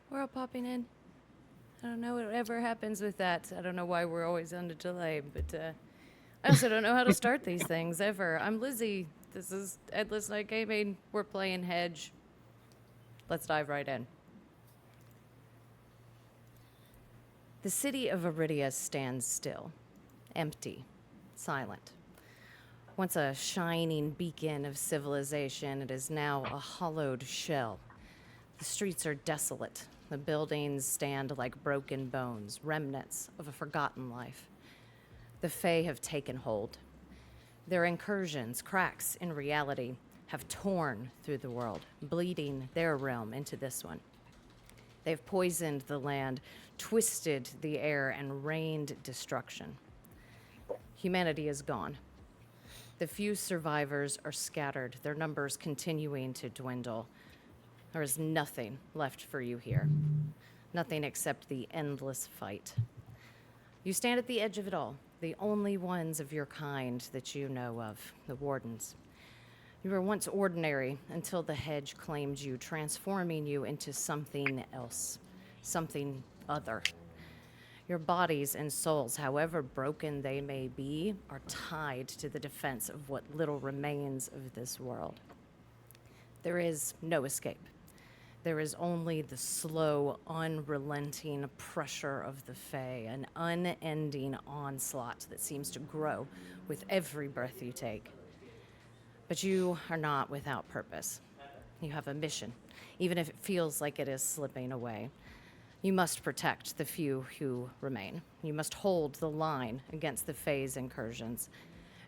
We're all popping in. I don't know whatever happens with that. I don't know why we're always on a delay, but I also don't know how to start these things ever. I'm Lizzie. This is Endless Night Gaming. We're playing Hedge. Let's dive right in. The city of Eridia stands still, empty, silent. Once a shining beacon of civilization, it is now a hollowed shell. The streets are desolate. The buildings stand like broken bones, remnants of a forgotten life. The Fae have taken hold. Their incursions, cracks in reality, have torn through the world, bleeding their realm into this one. They've poisoned the land, twisted the air, and rained destruction. Humanity is gone. The few survivors are scattered, their numbers continuing to dwindle. There is nothing left for you here. Nothing except the endless fight. You stand at the edge of it all, the only ones of your kind that you know of, the Wardens. You were once ordinary until the Hedge claimed you, transforming you into something else, something other. Your bodies and souls, however broken they may be, are tied to the defense of what little remains of this world. There is no escape. There is only the slow, unrelenting pressure of the Fae, an unending onslaught that seems to grow with every breath you take. But you are not without purpose. You have a mission, even if it feels like it is slipping away. You must protect the few who remain. You must hold the line against the Fae's incursions.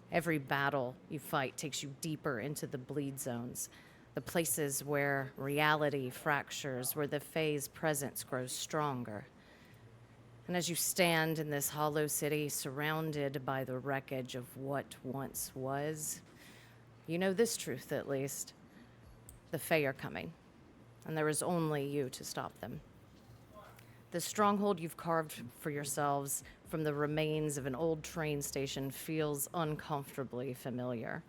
Every battle you fight takes you deeper into the bleed zones, the places where reality fractures, where the Fae's presence grows stronger. And as you stand in this hollow city, surrounded by the wreckage of what once was, you know this truth at least. The Fae are coming, and there is only you to stop them. The stronghold you've carved for yourselves from the remains of an old train station feels uncomfortably familiar.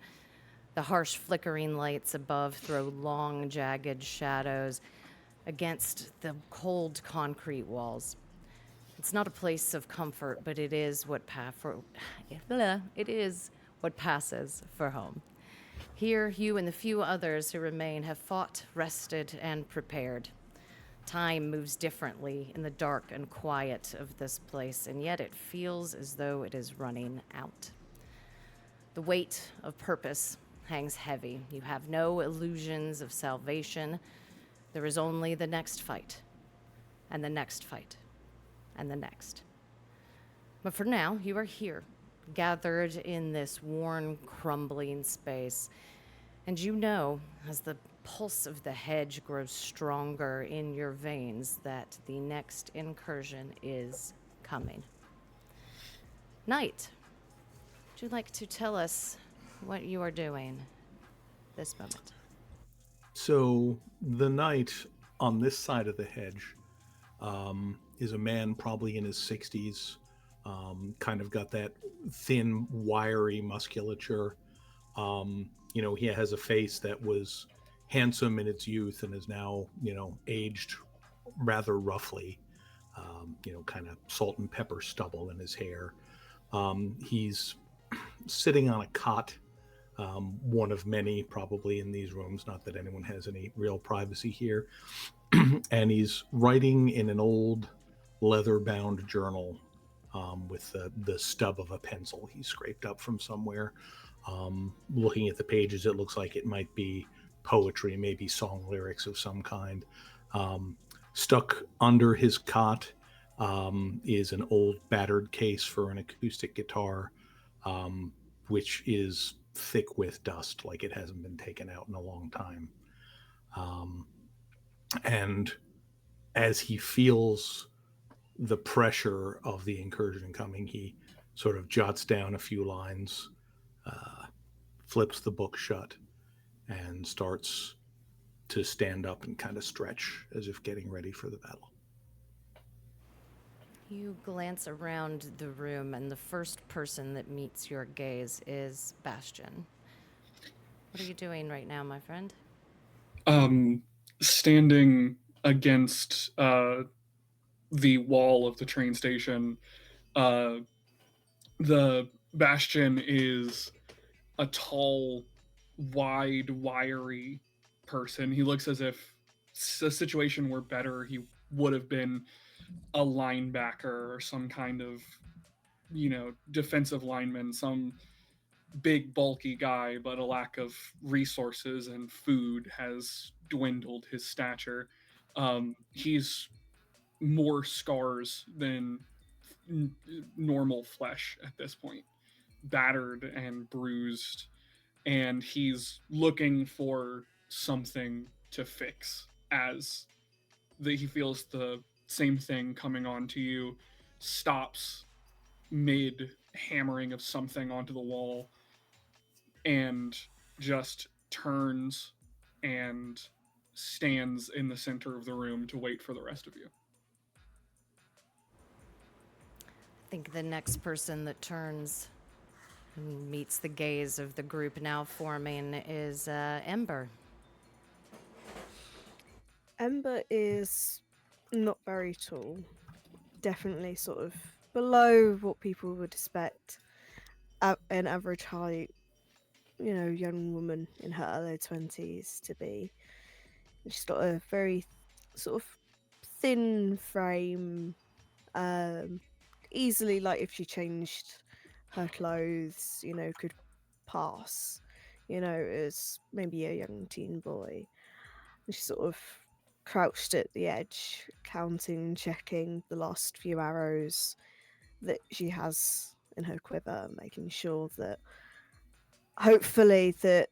The harsh flickering lights above throw long, jagged shadows against the cold concrete walls. It's not a place of comfort, but it is it is what passes for home. Here, you and the few others who remain have fought, rested, and prepared. Time moves differently in the dark and quiet of this place, and yet it feels as though it is running out. The weight of purpose hangs heavy. You have no illusions of salvation. There is only the next fight, and the next fight, and the next. But for now, you are here, gathered in this worn, crumbling space. And you know, as the pulse of the hedge grows stronger in your veins, that the next incursion is coming. Knight, would you like to tell us what you are doing this moment? So the knight on this side of the hedge is a man probably in his 60s, kind of got that thin, wiry musculature. He has a face that was handsome in its youth and is now, aged rather roughly. Kind of salt and pepper stubble in his hair. He's sitting on a cot, one of many probably in these rooms, not that anyone has any real privacy here. And he's writing in an old leather bound journal, with the stub of a pencil he scraped up from somewhere. Looking at the pages, it looks like it might be poetry, maybe song lyrics of some kind. Stuck under his cot is an old battered case for an acoustic guitar, which is thick with dust, like it hasn't been taken out in a long time. Um, and as he feels the pressure of the incursion coming, he sort of jots down a few lines, uh, flips the book shut, and starts to stand up and kind of stretch as if getting ready for the battle. You glance around the room, and the first person that meets your gaze is Bastion. What are you doing right now, my friend? um, Standing against the wall of the train station. Uh, the Bastion is a tall, wide, wiry person. He looks as if a situation were better, he would have been a linebacker or some kind of, defensive lineman, some big, bulky guy, but a lack of resources and food has dwindled his stature. He's more scars than n- normal flesh at this point, battered and bruised, and he's looking for something to fix as he feels the same thing coming on to you, stops mid hammering of something onto the wall, and just turns and stands in the center of the room to wait for the rest of you. I think the next person that turns and meets the gaze of the group now forming is Ember. Ember is not very tall. Definitely sort of below what people would expect an average height, young woman in her early 20s to be. She's got a very sort of thin frame. Um, Easily, like if she changed her clothes, could pass, as maybe a young teen boy. And she sort of crouched at the edge, counting, checking the last few arrows that she has in her quiver, making sure that hopefully that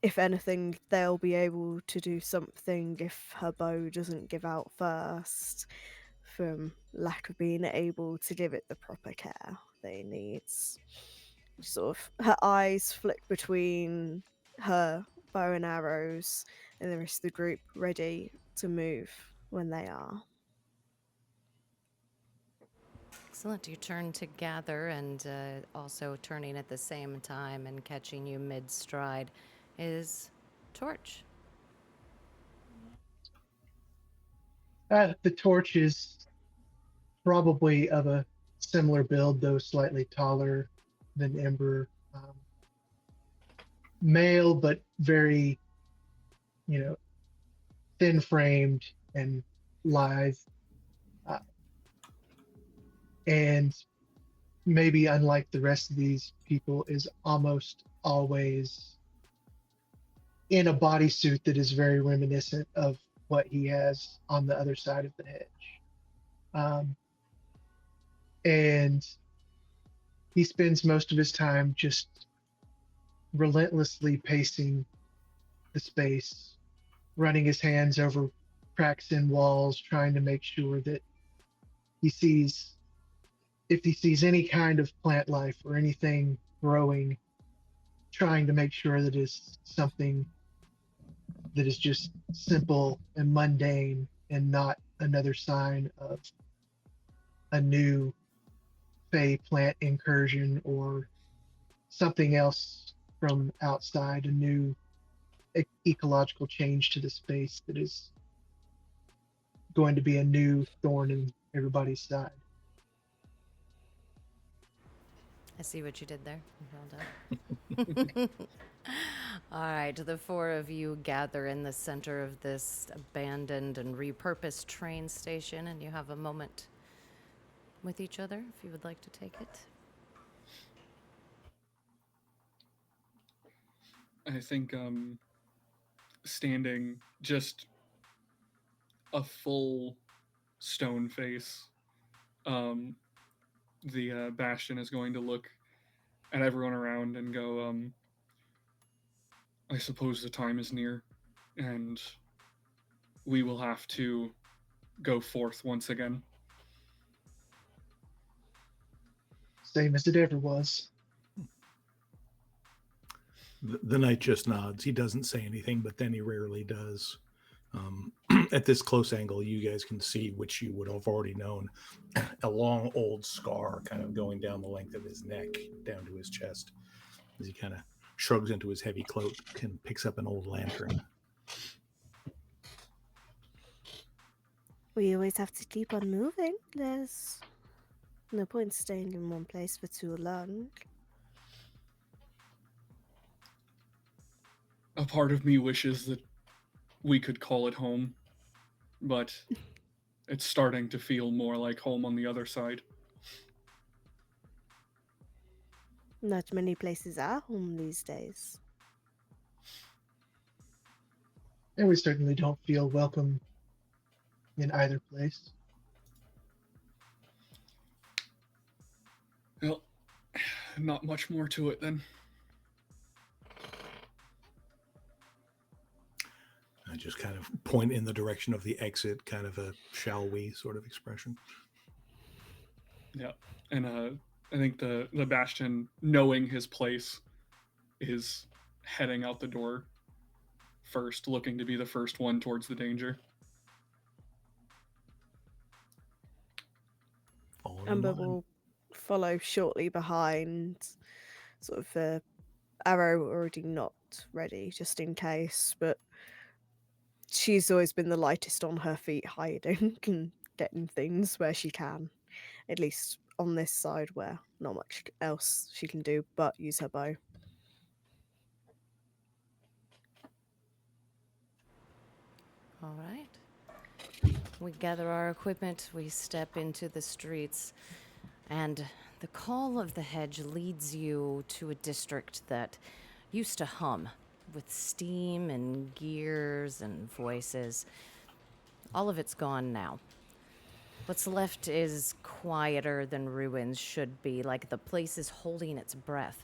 if anything they'll be able to do something if her bow doesn't give out first from lack of being able to give it the proper care that it needs. Sort of her eyes flick between her bow and arrows and the rest of the group ready to move when they are. Excellent. You turn to gather, and also turning at the same time and catching you mid stride is Torch. The torch is probably of a similar build, though slightly taller than Ember. Male, but very, thin framed and lithe. Uh, and maybe unlike the rest of these people, is almost always in a bodysuit that is very reminiscent of what he has on the other side of the hedge. And he spends most of his time just relentlessly pacing the space, running his hands over cracks in walls, trying to make sure that he sees, if he sees any kind of plant life or anything growing, trying to make sure that it's something that is just simple and mundane and not another sign of a new fey plant incursion or something else from outside, a new ecological change to the space that is going to be a new thorn in everybody's side. I see what you did there. Well done. All right, the four of you gather in the center of this abandoned and repurposed train station, and you have a moment with each other if you would like to take it. I think standing just a full stone face, the Bastion is going to look at everyone around and go, I suppose the time is near, and we will have to go forth once again. Same as it ever was. The knight just nods. He doesn't say anything, but then he rarely does. At this close angle, you guys can see, which you would have already known, a long old scar kind of going down the length of his neck down to his chest as he kind of shrugs into his heavy cloak and picks up an old lantern. We always have to keep on moving. There's no point staying in one place for too long. A part of me wishes that we could call it home, but it's starting to feel more like home on the other side. Not many places are home these days. And we certainly don't feel welcome in either place. Well, not much more to it then. I just kind of point in the direction of the exit, kind of a shall we sort of expression. Yeah, and I think the Bastion, knowing his place, is heading out the door first, looking to be the first one towards the danger. Amber will follow shortly behind, sort of arrow already not ready, just in case, but she's always been the lightest on her feet, hiding and getting things where she can, at least on this side where not much else she can do but use her bow. All right. We gather our equipment, we step into the streets, and the call of the hedge leads you to a district that used to hum with steam and gears and voices. All of it's gone now. What's left is quieter than ruins should be, like the place is holding its breath.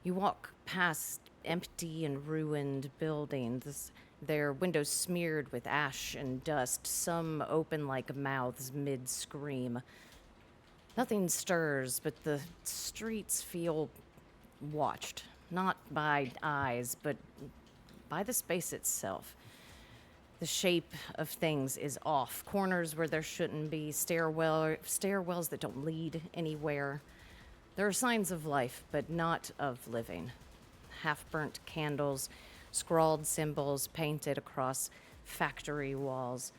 You walk past empty and ruined buildings, their windows smeared with ash and dust, some open like mouths mid-scream. Nothing stirs, but the streets feel watched, not by eyes, but by the space itself. The shape of things is off. Corners where there shouldn't be, stairwells that don't lead anywhere. There are signs of life, but not of living. Half-burnt candles, scrawled symbols painted across factory walls,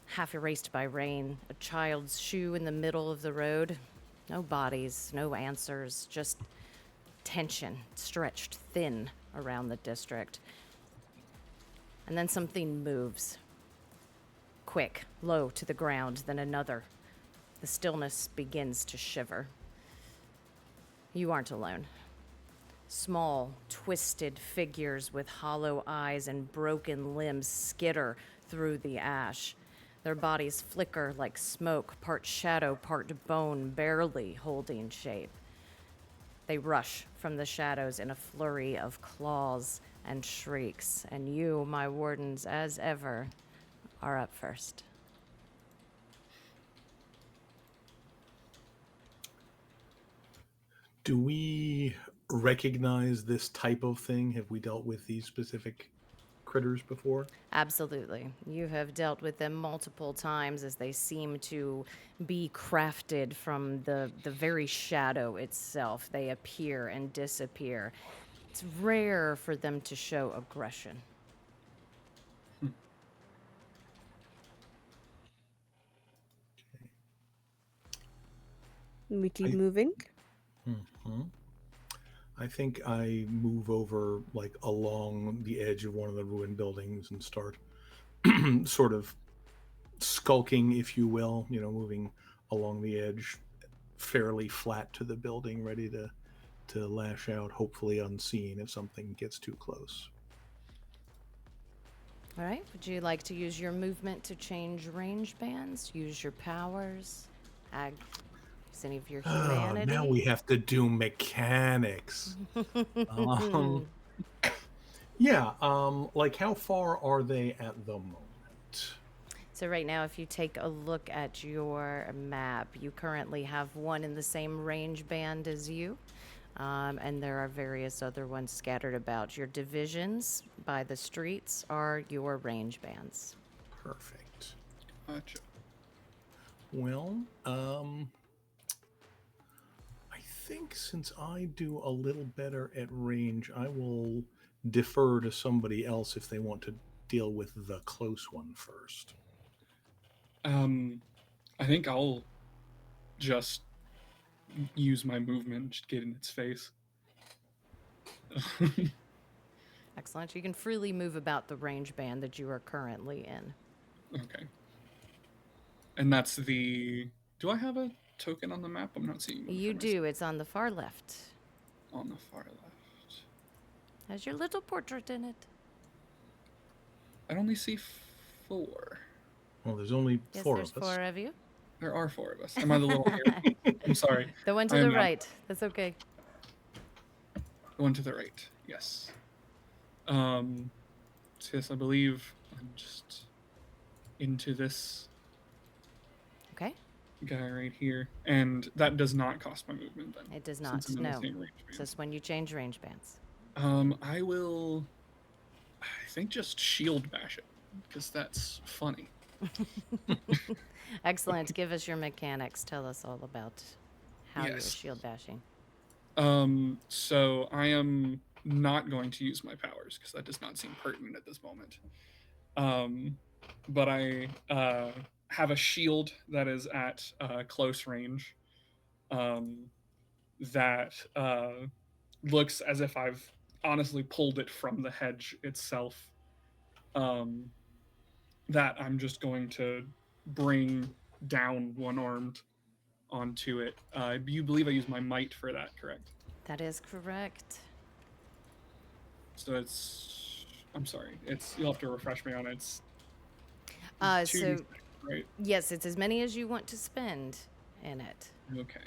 half erased by rain, a child's shoe in the middle of the road. No bodies, no answers, just tension stretched thin around the district. And then something moves. Quick, low to the ground, then another. The stillness begins to shiver. You aren't alone. Small, twisted figures with hollow eyes and broken limbs skitter through the ash. Their bodies flicker like smoke, part shadow, part bone, barely holding shape. They rush from the shadows in a flurry of claws and shrieks, and you, my wardens, as ever, are up first. Do we recognize this type of thing? Have we dealt with these specific critters before? Absolutely. You have dealt with them multiple times as they seem to be crafted from the very shadow itself. They appear and disappear. It's rare for them to show aggression. We keep I- moving. I think I move over like along the edge of one of the ruined buildings and start sort of skulking, if you will, moving along the edge fairly flat to the building, ready to lash out, hopefully unseen if something gets too close. All right. Would you like to use your movement to change range bands? Use your powers? Use any of your humanity? Now we have to do mechanics. Yeah, like how far are they at the moment? So right now, if you take a look at your map, you currently have one in the same range band as you. And there are various other ones scattered about. Your divisions by the streets are your range bands. Perfect. Gotcha. Well, I think since I do a little better at range, I will defer to somebody else if they want to deal with the close one first. I think I'll just use my movement and just get in its face. Excellent. You can freely move about the range band that you are currently in. Okay. And that's the... Do I have a token on the map? I'm not seeing one You for myself. do. It's on the far left. On the far left. Has your little portrait in it. I only see 4. Well, there's only Yes, four there's of us. 4 of you. There are 4 of us. Am I the little hero? I'm sorry. The one I to am the not. right. That's okay. The one to the right. Yes. So yes, I believe I'm just into this Okay. guy right here, and that does not cost my movement then. It does since not. I'm in the No. same range band. Just when you change range bands. I will. I think just shield bash it because that's funny. Excellent. Give us your mechanics. Tell us all about how you're Yes. shield bashing. So I am not going to use my powers because that does not seem pertinent at this moment. But I have a shield that is at close range. That looks as if I've honestly pulled it from the hedge itself. That I'm just going to bring down one-armed onto it. You believe I use my might for that, correct? That is correct. So it's... I'm sorry. It's... You'll have to refresh me on it. It's... So 2d6, right? yes, it's as many as you want to spend in it. Okay.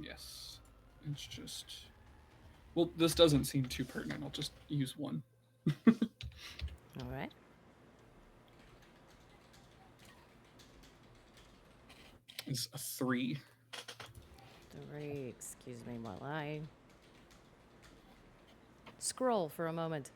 Yes. It's just... Well, this doesn't seem too pertinent. I'll just use one. All right. It's a 3. 3. Excuse me while I scroll for a moment.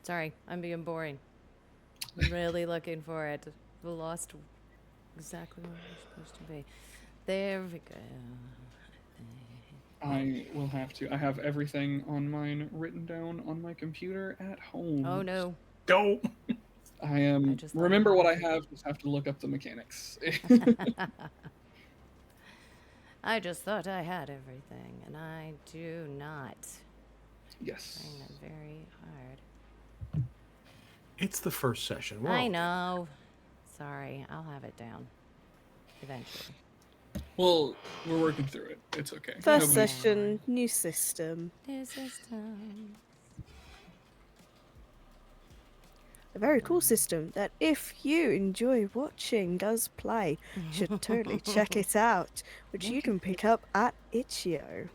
Sorry, I'm being boring. I'm really looking for it. We lost exactly where we're supposed to be. There we go. I will have to. I have everything on mine written down on my computer at home. Oh no. Go. I am. I just thought I Remember had what I everything. have. Just have to look up the mechanics. I just thought I had everything, and I do not. Yes. Trying it very hard. It's the first session. We're I all- know. Sorry, I'll have it down. Eventually. Well, we're working through it. It's okay. First Nobody- session, new system. New system. A very cool system that if you enjoy watching us play, you should totally check it out, which you can pick up at Itch.io.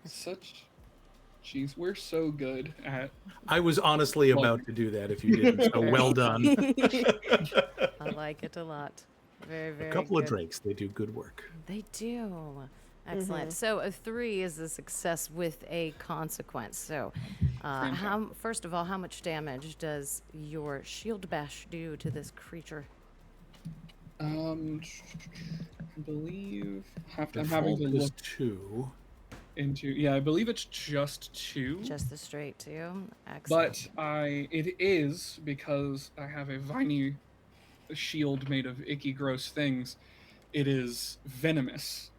Such. Jeez, we're so good at. I was honestly about to do that if you didn't. So well done. I like it a lot. Very, very A couple good. of drakes. They do good work. They do. Excellent. So a 3 is a success with a consequence. So, first of all, how much damage does your shield bash do to this creature? I believe. I'm having Default to is look 2. into. Yeah, I believe it's just 2. Just the straight 2. Excellent. But it is because I have a viney shield made of icky, gross things. It is venomous.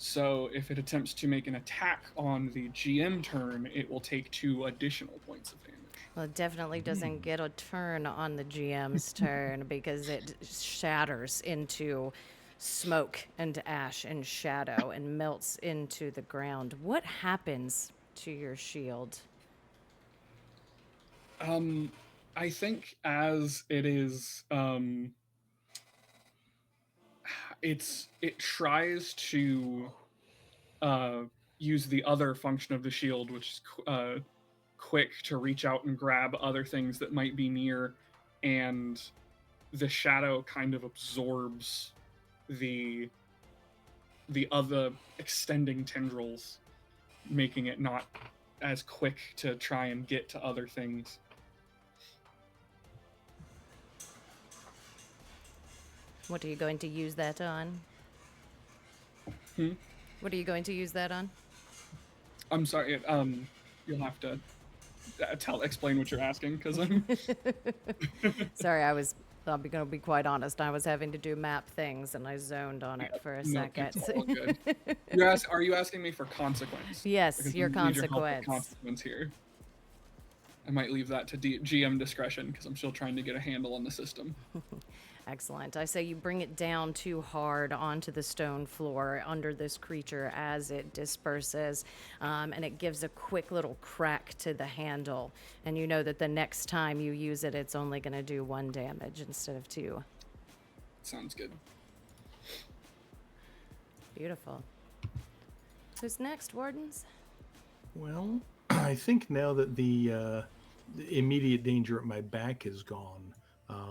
So if it attempts to make an attack on the GM turn, it will take 2 additional points of damage. Well, it definitely doesn't get a turn on the GM's turn because it shatters into smoke and ash and shadow and melts into the ground. What happens to your shield? I think as it is, it tries to use the other function of the shield, which is quick to reach out and grab other things that might be near, and the shadow kind of absorbs the other extending tendrils, making it not as quick to try and get to other things. What are you going to use that on? What are you going to use that on? I'm sorry. You'll have to explain what you're asking because I'm. Sorry, I'm going to be quite honest. I was having to do map things and I zoned on it for a second. It's all good. Are you asking me for consequence? Yes, Because your I need help with consequence. consequence here. I might leave that to GM discretion because I'm still trying to get a handle on the system. Excellent. I say you bring it down too hard onto the stone floor under this creature as it disperses, and it gives a quick little crack to the handle. And you know that the next time you use it, it's only going to do 1 damage instead of 2. Sounds good. Beautiful. Who's next, Wardens? Well, I think now that the immediate danger at my back is gone,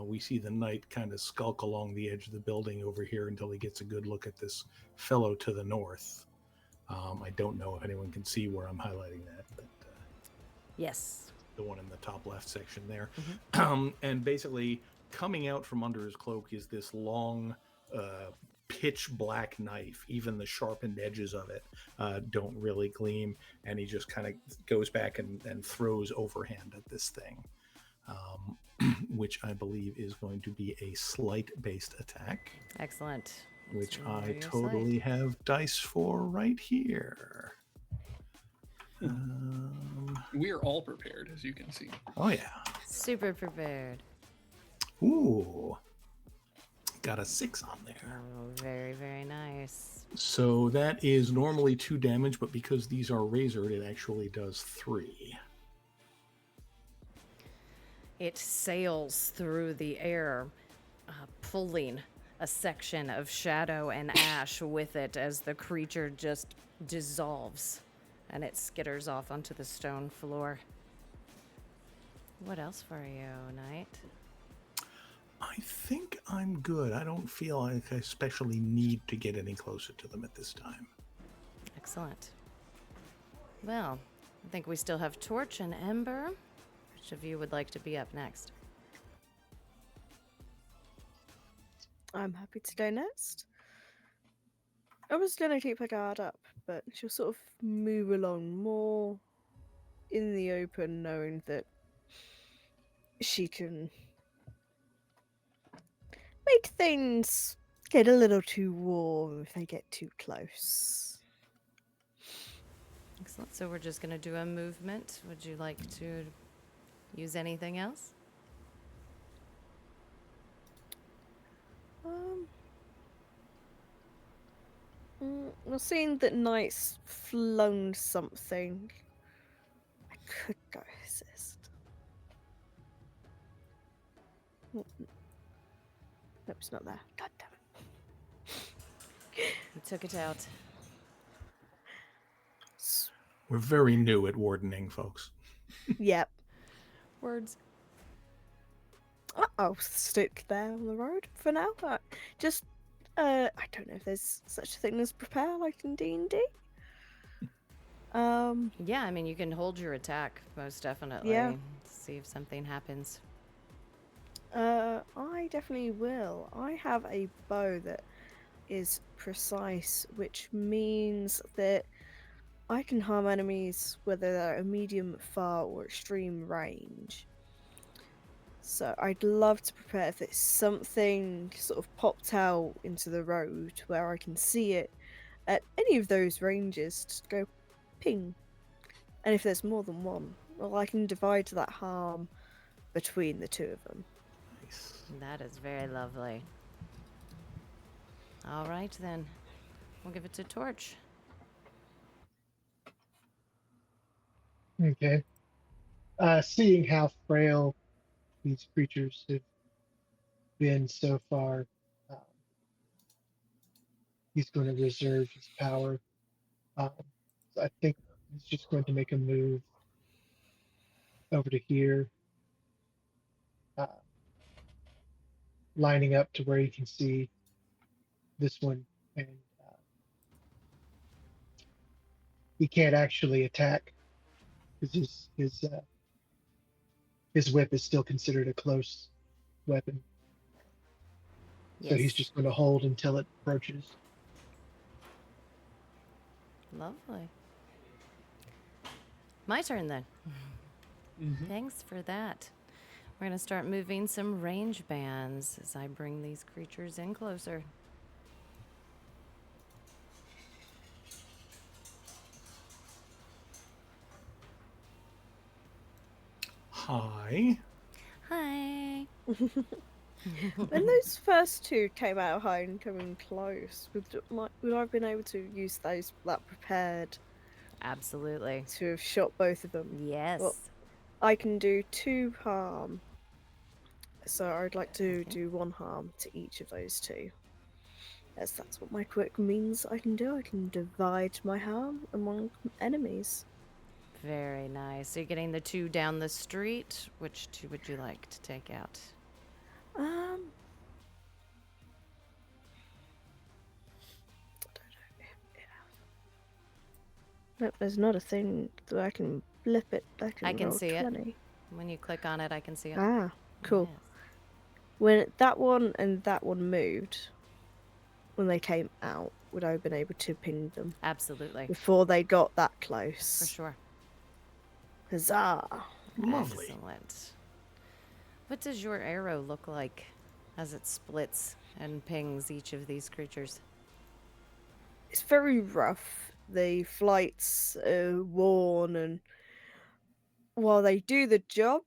we see the knight kind of skulk along the edge of the building over here until he gets a good look at this fellow to the north. I don't know if anyone can see where I'm highlighting that, but Yes. the one in the top left section there. And basically, coming out from under his cloak is this long, pitch black knife. Even the sharpened edges of it don't really gleam, and he just kind of goes back and throws overhand at this thing. Which I believe is going to be a sleight-based attack, Excellent. which Let's roll I your totally sleight. have dice for right here. We are all prepared, as you can see. Oh yeah. Super prepared. Ooh. Got a 6 on there. Oh, very, very nice. So that is normally 2 damage, but because these are razored, it actually does 3. It sails through the air, pulling a section of shadow and ash with it as the creature just dissolves and it skitters off onto the stone floor. What else for you, Knight? I think I'm good. I don't feel like I especially need to get any closer to them at this time. Excellent. Well, I think we still have Torch and Ember. Which of you would like to be up next? I'm happy to go next. I was gonna keep her guard up, but she'll sort of move along more in the open, knowing that she can make things get a little too warm if they get too close. Excellent. So we're just going to do a movement. Would you like to use anything else? Well, seeing that Knight's flown something, I could go assist. Nope, it's not there. God damn it. You took it out. We're very new at wardening, folks. Yep. Words. I'll stick there on the road for now. I don't know if there's such a thing as prepare like in D&D. Yeah, I mean, you can hold your attack, most definitely. Yeah. See if something happens. I definitely will. I have a bow that is precise, which means that I can harm enemies whether they're at a medium, far, or extreme range. So I'd love to prepare if it's something sort of popped out into the road where I can see it at any of those ranges, just go ping. And if there's more than one, well, I can divide that harm between the two of them. Nice. That is very lovely. All right, then. We'll give it to Torch. Okay. Seeing how frail these creatures have been so far, um, he's going to reserve his power. So I think he's just going to make a move over to here, uh, lining up to where you can see this one, and he can't actually attack because his whip is still considered a close weapon. Yes. So he's just going to hold until it approaches. Lovely. My turn, then. Mm-hmm. Thanks for that. We're going to start moving some range bands as I bring these creatures in closer. Hi. Hi. When those first two came out high and coming close, would I have been able to use that prepared Absolutely. to have shot both of them? Yes. Well, I can do 2 harm, so I'd like to Okay. do 1 harm to each of those two. As that's what my quick means I can do. I can divide my harm among enemies. Very nice. So you're getting the 2 down the street. Which 2 would you like to take out? Nope, there's not a thing that I can flip it. I can roll see it. 20. When you click on it, I can see it. Ah, cool. Yes. When that one and that one moved, when they came out, would I have been able to ping them Absolutely. before they got that For close? sure. Huzzah! Lovely. Excellent. What does your arrow look like as it splits and pings each of these creatures? It's very rough. The flights are worn, and while they do the job,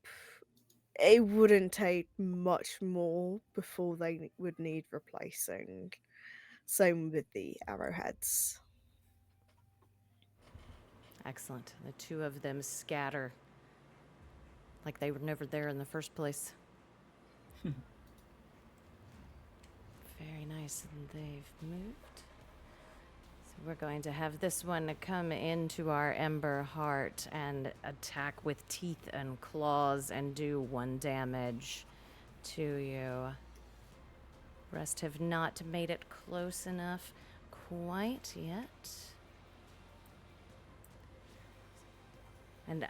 it wouldn't take much more before they would need replacing. Same with the arrowheads. Excellent. The 2 of them scatter like they were never there in the first place. Very nice. And they've moved. So we're going to have this one come into our Ember Heart and attack with teeth and claws and do 1 damage to you. Rest have not made it close enough quite yet. And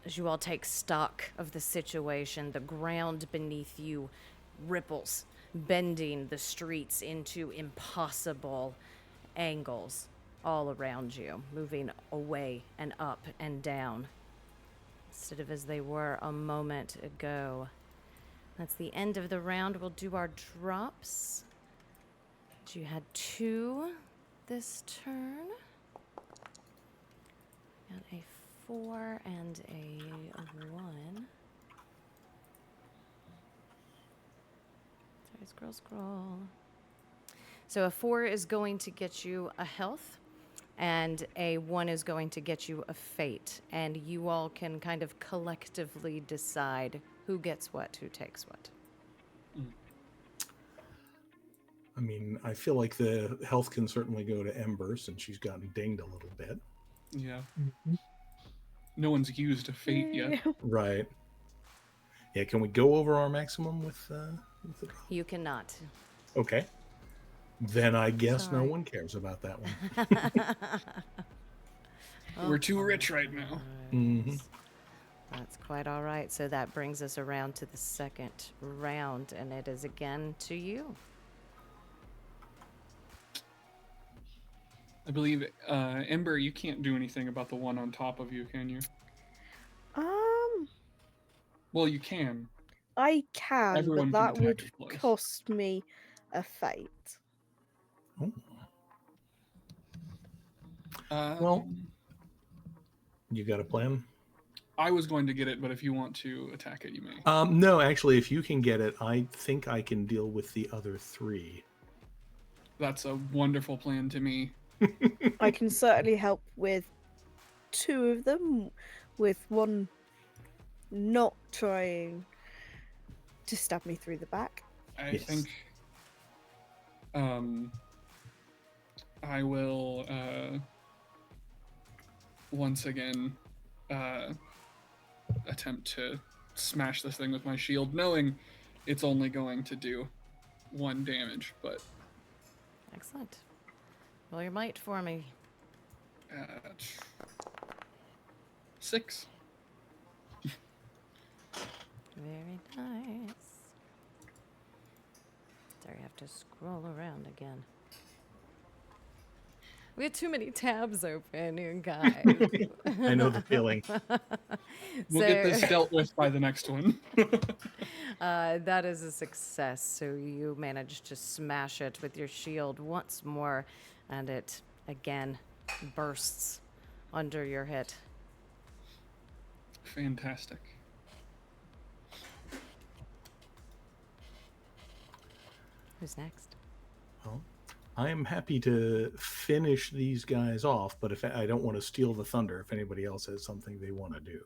as you all take stock of the situation, the ground beneath you ripples, bending the streets into impossible angles all around you, moving away and up and down, instead of as they were a moment ago. That's the end of the round. We'll do our drops. You had 2 this turn. Got a 4 and a 1. Sorry, scroll. So a 4 is going to get you a health, and a 1 is going to get you a fate. And you all can kind of collectively decide who gets what, who takes what. I mean, I feel like the health can certainly go to Ember since she's gotten dinged a little bit. Yeah. Mhm. No one's used a fate yet. Right. Yeah, can we go over our maximum with the drop? You cannot. Okay. Then I guess no Sorry. one cares about that one. We're too rich right now. Mm-hmm. That's quite all right. So that brings us around to the second round, and it is again to you. I believe, Ember, you can't do anything about the one on top of you, can you? Well, you can. I can, Everyone but can that attack would it close. cost me a fate. Oh. Well, Well, you got a plan? I was going to get it, but if you want to attack it, you may. No, actually, if you can get it, I think I can deal with the other 3. That's a wonderful plan to me. I can certainly help with 2 of them, with 1 not trying to stab me through the back. I Yes. think I will once again attempt to smash this thing with my shield, knowing it's only going to do 1 damage, but Excellent. Roll your might for me. 6. Very nice. Sorry, I have to scroll around again. We had too many tabs open, you guys. I know the feeling. We'll get this So- dealt with by the next one. That is a success. So you managed to smash it with your shield once more, and it again bursts under your hit. Fantastic. Who's next? Well, I am happy to finish these guys off, but if I don't want to steal the thunder, if anybody else has something they want to do.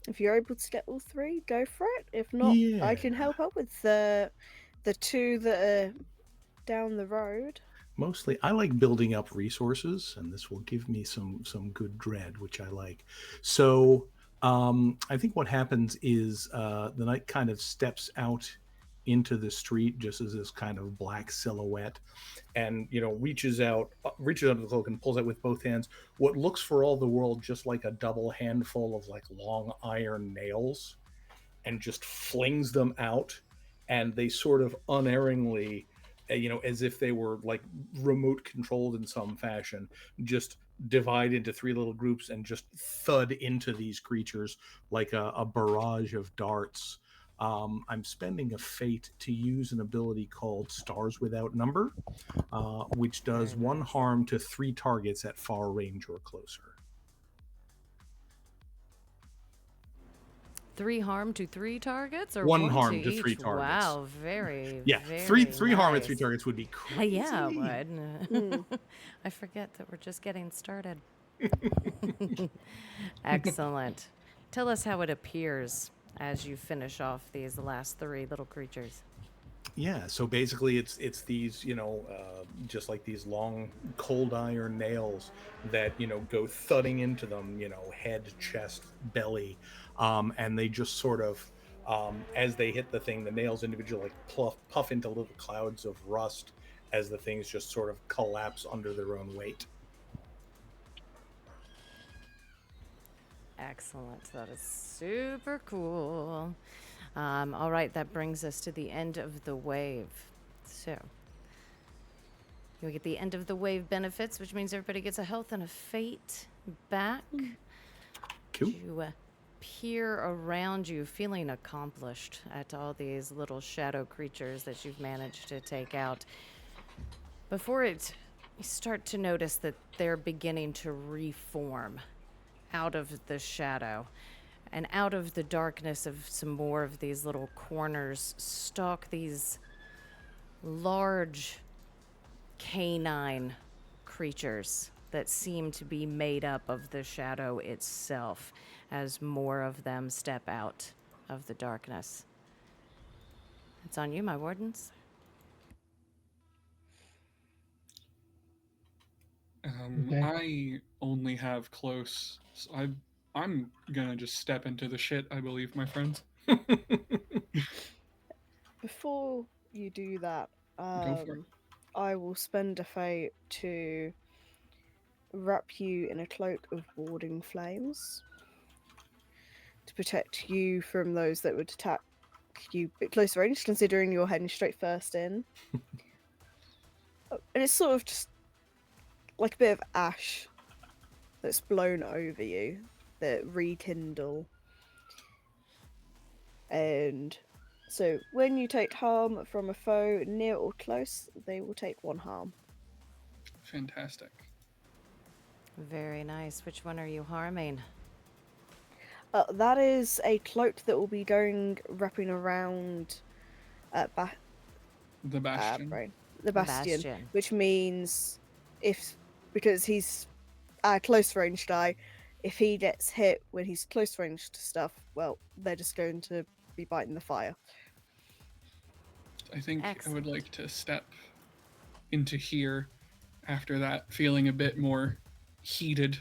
If you're able to get all 3, go for it. If not, I can help out with the 2 that are down the road. Mostly, I like building up resources, and this will give me some good dread, which I like. So I think what happens is the knight kind of steps out into the street just as this kind of black silhouette, and reaches out under the cloak and pulls out with both hands what looks for all the world just like a double handful of like long iron nails, and just flings them out, and they sort of unerringly, as if they were like remote controlled in some fashion, just divide into 3 little groups and just thud into these creatures like a barrage of darts. I'm spending a fate to use an ability called Stars Without Number, which does 1 harm to 3 targets at far range or closer. 3 harm to 3 targets, or 1 1 harm to each? 3 targets. Wow, very, Yeah, very three harm at nice. 3 targets would be crazy. Yeah, it would. I forget that we're just getting started. Excellent. Tell us how it appears as you finish off these last 3 little creatures. Yeah, so basically it's these, just like these long cold iron nails that, go thudding into them, head, chest, belly, and they just sort of, as they hit the thing, the nails individually like puff into little clouds of rust as the things just sort of collapse under their own weight. Excellent. That is super cool. All right, that brings us to the end of the wave. So, you get the end of the wave benefits, which means everybody gets a health and a fate back. Cool. You peer around you, feeling accomplished at all these little shadow creatures that you've managed to take out. Before you start to notice that they're beginning to reform out of the shadow. And out of the darkness of some more of these little corners stalk these large canine creatures that seem to be made up of the shadow itself as more of them step out of the darkness. It's on you, my wardens. Okay. I only have close, so I'm gonna just step into the shit, I believe, my friends. Before you do that, Go for it. I will spend a fate to wrap you in a cloak of warding flames to protect you from those that would attack you at close range, considering you're heading straight first in. And it's sort of just like a bit of ash that's blown over you that rekindle. And so when you take harm from a foe near or close, they will take 1 harm. Fantastic. Very nice. Which one are you harming? That is a cloak that will be wrapping around The Bastion. the bastion, Bastion. which means because he's a close range guy, if he gets hit when he's close range to stuff, well, they're just going to be biting the fire. I think I would Excellent. like to step into here after that, feeling a bit more heated.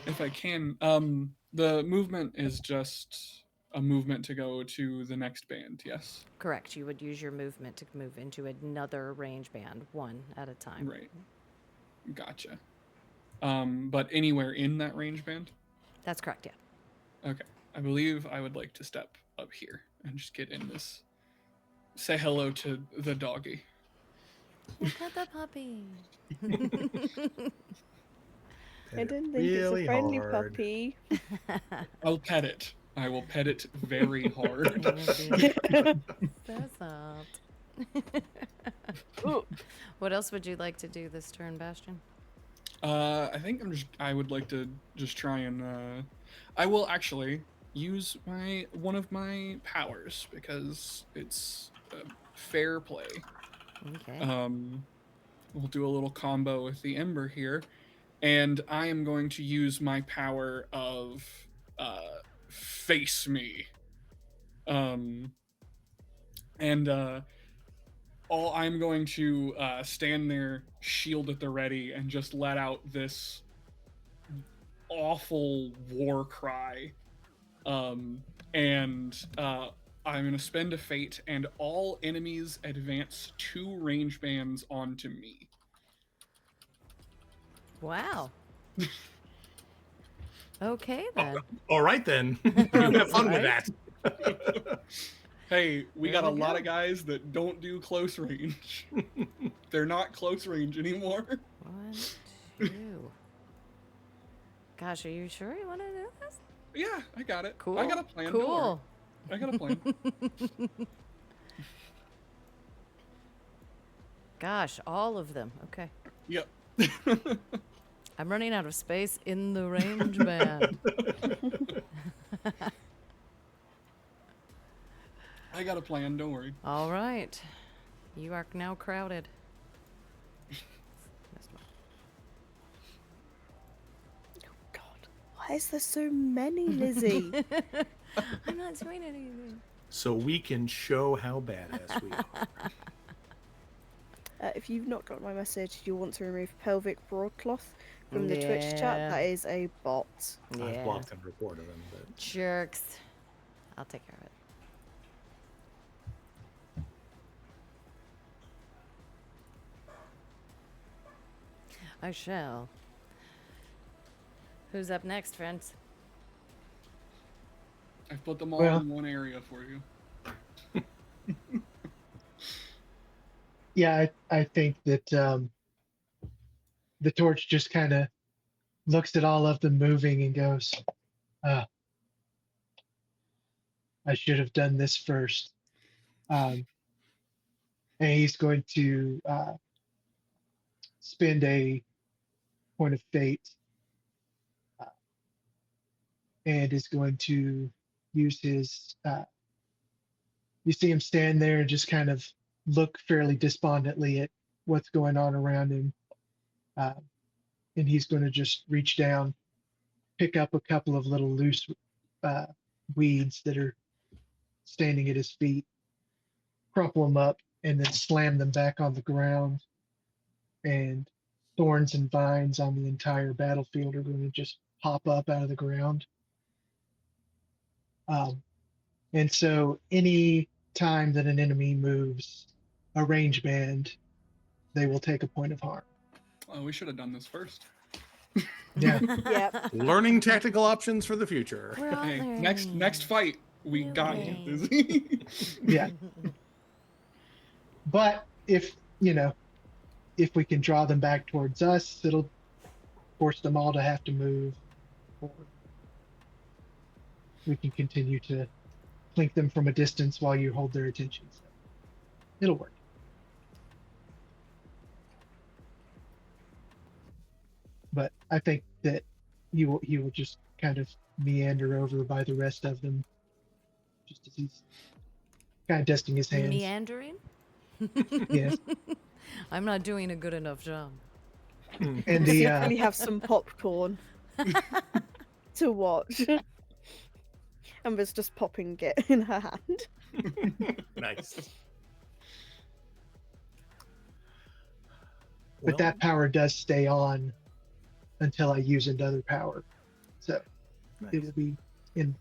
If I can. The movement is just a movement to go to the next band, yes? Correct. You would use your movement to move into another range band, one at a time. Right. Gotcha. But anywhere in that range band? That's correct, yeah. Okay. I believe I would like to step up here and just get in this. Say hello to the doggy. Look at the puppy. I didn't think really it's a friendly hard. puppy. I'll pet it. I will pet it very hard. So soft. Ooh, Uh, What else would you like to do this turn, Bastion? I think I would like to just try and I will actually use one of my powers because it's fair play. Okay. We'll do a little combo with the Ember here, and I am going to use my power of face me. I'm going to stand there, shield at the ready, and just let out this awful war cry. I'm going to spend a fate, and all enemies advance 2 range bands onto me. Wow. Okay then. All right, then. You have fun with Right. that. Hey, we There got a we lot go. of guys that don't do close range. They're not close range anymore. 1, 2. Gosh, are you sure you want to do this? Yeah, I got it. Cool. I got a plan. don't worry. Cool. I got a plan. Gosh, all of them. Okay. Yep. I'm running out of space in the range band. I got a plan. Don't worry. All right. You are now crowded. God, why is there so many, Lizzie? I'm not doing anything. So we can show how badass we are. If you've not got my message, you'll want to remove pelvic broadcloth from the Twitch chat. Yeah. That is a bot. I've Yeah. blocked and reported them, but Jerks. I'll take care of it. I shall. Who's up next, friends? I've put them all Well- in one area for you. Yeah, I think that the torch just kind of looks at all of them moving and goes, I should have done this first. And he's going to spend a point of fate and is going to use his. You see him stand there and just kind of look fairly despondently at what's going on around him. And he's going to just reach down, pick up a couple of little loose weeds that are standing at his feet, crumple them up, and then slam them back on the ground. And thorns and vines on the entire battlefield are going to just pop up out of the ground. And so any time that an enemy moves a range band, they will take a point of harm. Oh, we should have done this first. Yeah. Yep. learning tactical options for the future. We're all Hey, learning. next fight, we We're got learning. you. Yeah. But if we can draw them back towards us, it'll force them all to have to move, or we can continue to flank them from a distance while you hold their attention. So it'll work. But I think that he will just kind of meander over by the rest of them, just as he's kind of dusting his hands. Meandering? Yes. I'm not doing a good enough job. And the Secretly have some popcorn to watch. Amber's just popping it in her hand. Nice. but that power does stay on until I use another power. So nice. it will be in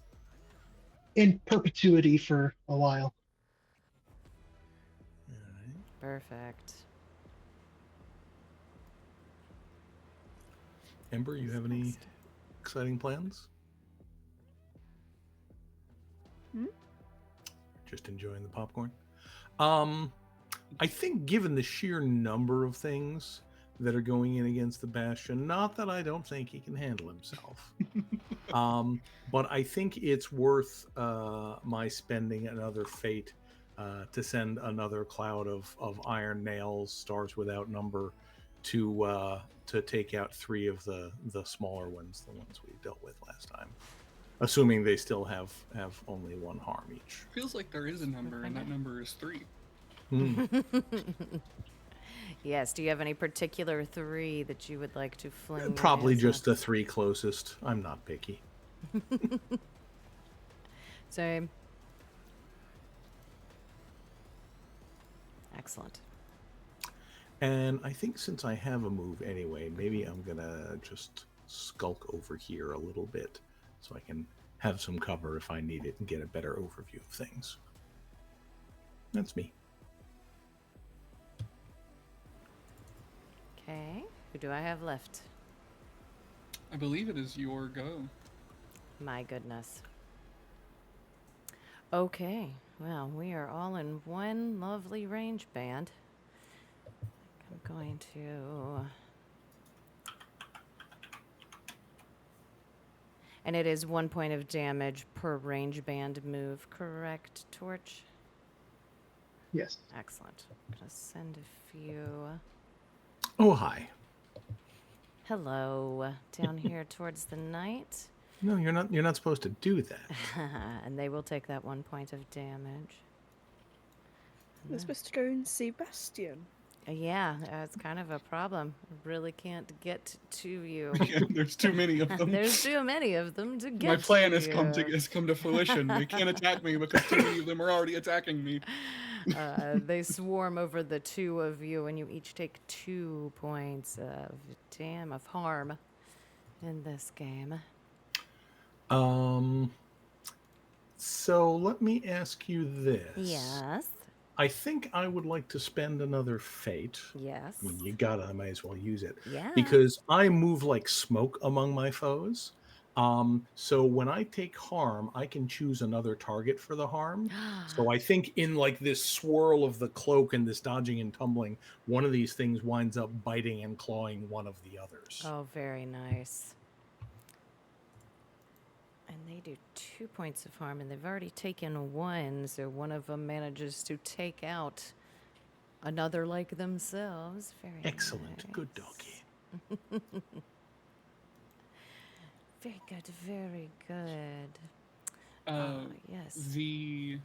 perpetuity for a while. Perfect. Ember, you have any exciting plans? Just enjoying the popcorn. I think given the sheer number of things that are going in against the Bastion, not that I don't think he can handle himself, but I think it's worth my spending another fate to send another cloud of iron nails, stars without number, to take out 3 of the smaller ones, the ones we dealt with last time. Assuming they still have only 1 harm each. Feels like there is a number, and that number is 3. Yes, do you have any particular 3 that you would like to fling? Probably as a- just the 3 closest. I'm not picky. Same. Excellent. And I think since I have a move anyway, maybe I'm gonna just skulk over here a little bit so I can have some cover if I need it and get a better overview of things. That's me. Okay, who do I have left? I believe it is your go. My goodness. Okay, well, we are all in one lovely range band. I'm going to... And it is 1 point of damage per range band move, correct, Torch? Yes. Excellent. I'm going to send a few... Oh, hi. Hello, down here towards the knight. No, you're not supposed to do that. And they will take that 1 point of damage. We're supposed to go and see Bastion. Yeah, it's kind of a problem. Really can't get to you. Yeah, there's too many of them. There's too many of them to get My plan to has come you. to fruition. They can't attack me because too many of them are already attacking me. They swarm over the two of you, and you each take 2 points of harm in this game. So let me ask you this. Yes. I think I would like to spend another fate. Yes. When you got it, I might as well use it. Yeah. Because I move like smoke among my foes. So when I take harm, I can choose another target for the harm. So I think in like this swirl of the cloak and this dodging and tumbling, one of these things winds up biting and clawing one of the others. Oh, very nice. And they do 2 points of harm, and they've already taken 1, so one of them manages to take out another like themselves. Very Excellent. nice. Good doggy. Very good, very good. Yes. The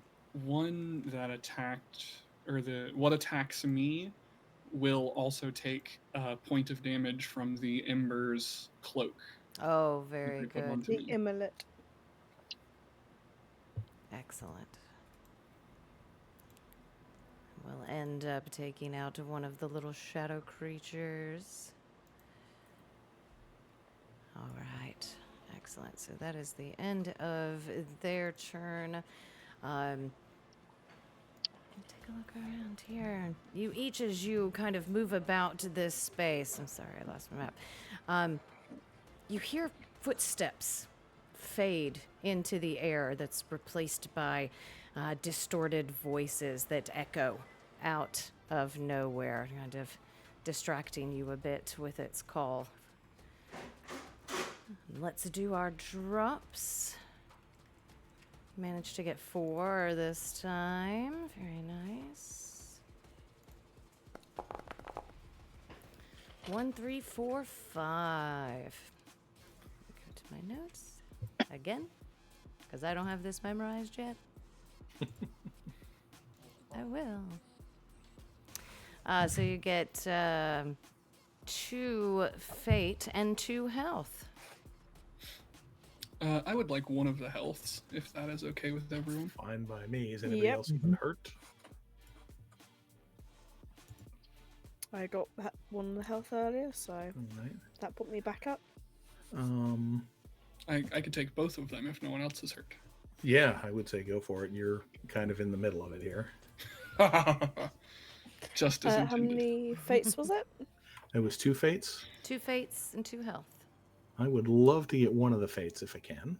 one that attacked, or what attacks me, will also take a point of damage from the Ember's cloak. Oh, very they put good. onto The me. Immolate. Excellent. We'll end up taking out one of the little shadow creatures. All right. Excellent. So that is the end of their turn. Take a look around here. You each, as you kind of move about this space. I'm sorry, I lost my map. You hear footsteps fade into the air that's replaced by distorted voices that echo out of nowhere, kind of distracting you a bit with its call. Let's do our drops. Managed to get 4 this time. Very nice. 1, 3, 4, 5. Go to my notes again, because I don't have this memorized yet. I will. So you get 2 fate and 2 health. I would like one of the healths, if that is okay with everyone. Fine by me. Is anybody Yep. else been hurt? I got one of the health earlier, so All right. that put me back up. I could take both of them if no one else is hurt. Yeah, I would say go for it. You're kind of in the middle of it here. Just as How intended. many fates was it? It was 2 fates. 2 fates and 2 health. I would love to get one of the fates if I can.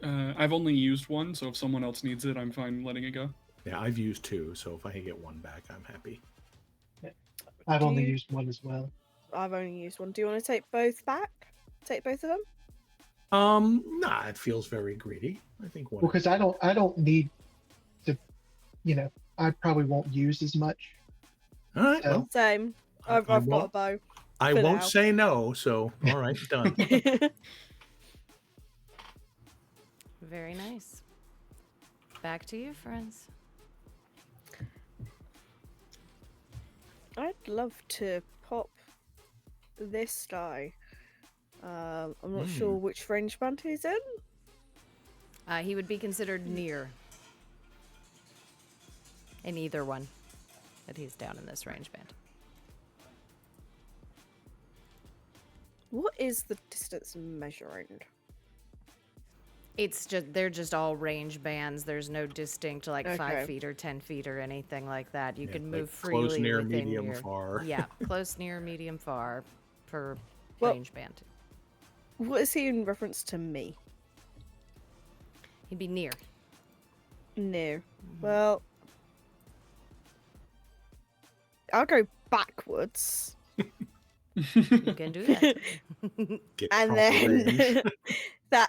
I've only used one, so if someone else needs it, I'm fine letting it go. Yeah, I've used 2, so if I can get one back, I'm happy. I've Do only you- used one as well. I've only used one. Do you want to take both back? Take both of them? Nah, it feels very greedy. I think one. Well, because I don't need to, I probably won't use as much. All right. Well, Same. I- I've I got a won't- bow. I for won't now. say no. So, all right, done. Very nice. Back to you, friends. I'd love to pop this die. I'm not sure which range band he's in. He would be considered near in either one, but he's down in this range band. What is the distance measuring? It's just they're just all range bands. There's no distinct like 5 Okay. feet or 10 feet or anything like that. You Yeah, can like move freely close, near, within medium, your far. yeah, close, near, medium, far per Well- range band. What is he in reference to me? He'd be near. No. Well, I'll go backwards. You can do that. Get And proper range. then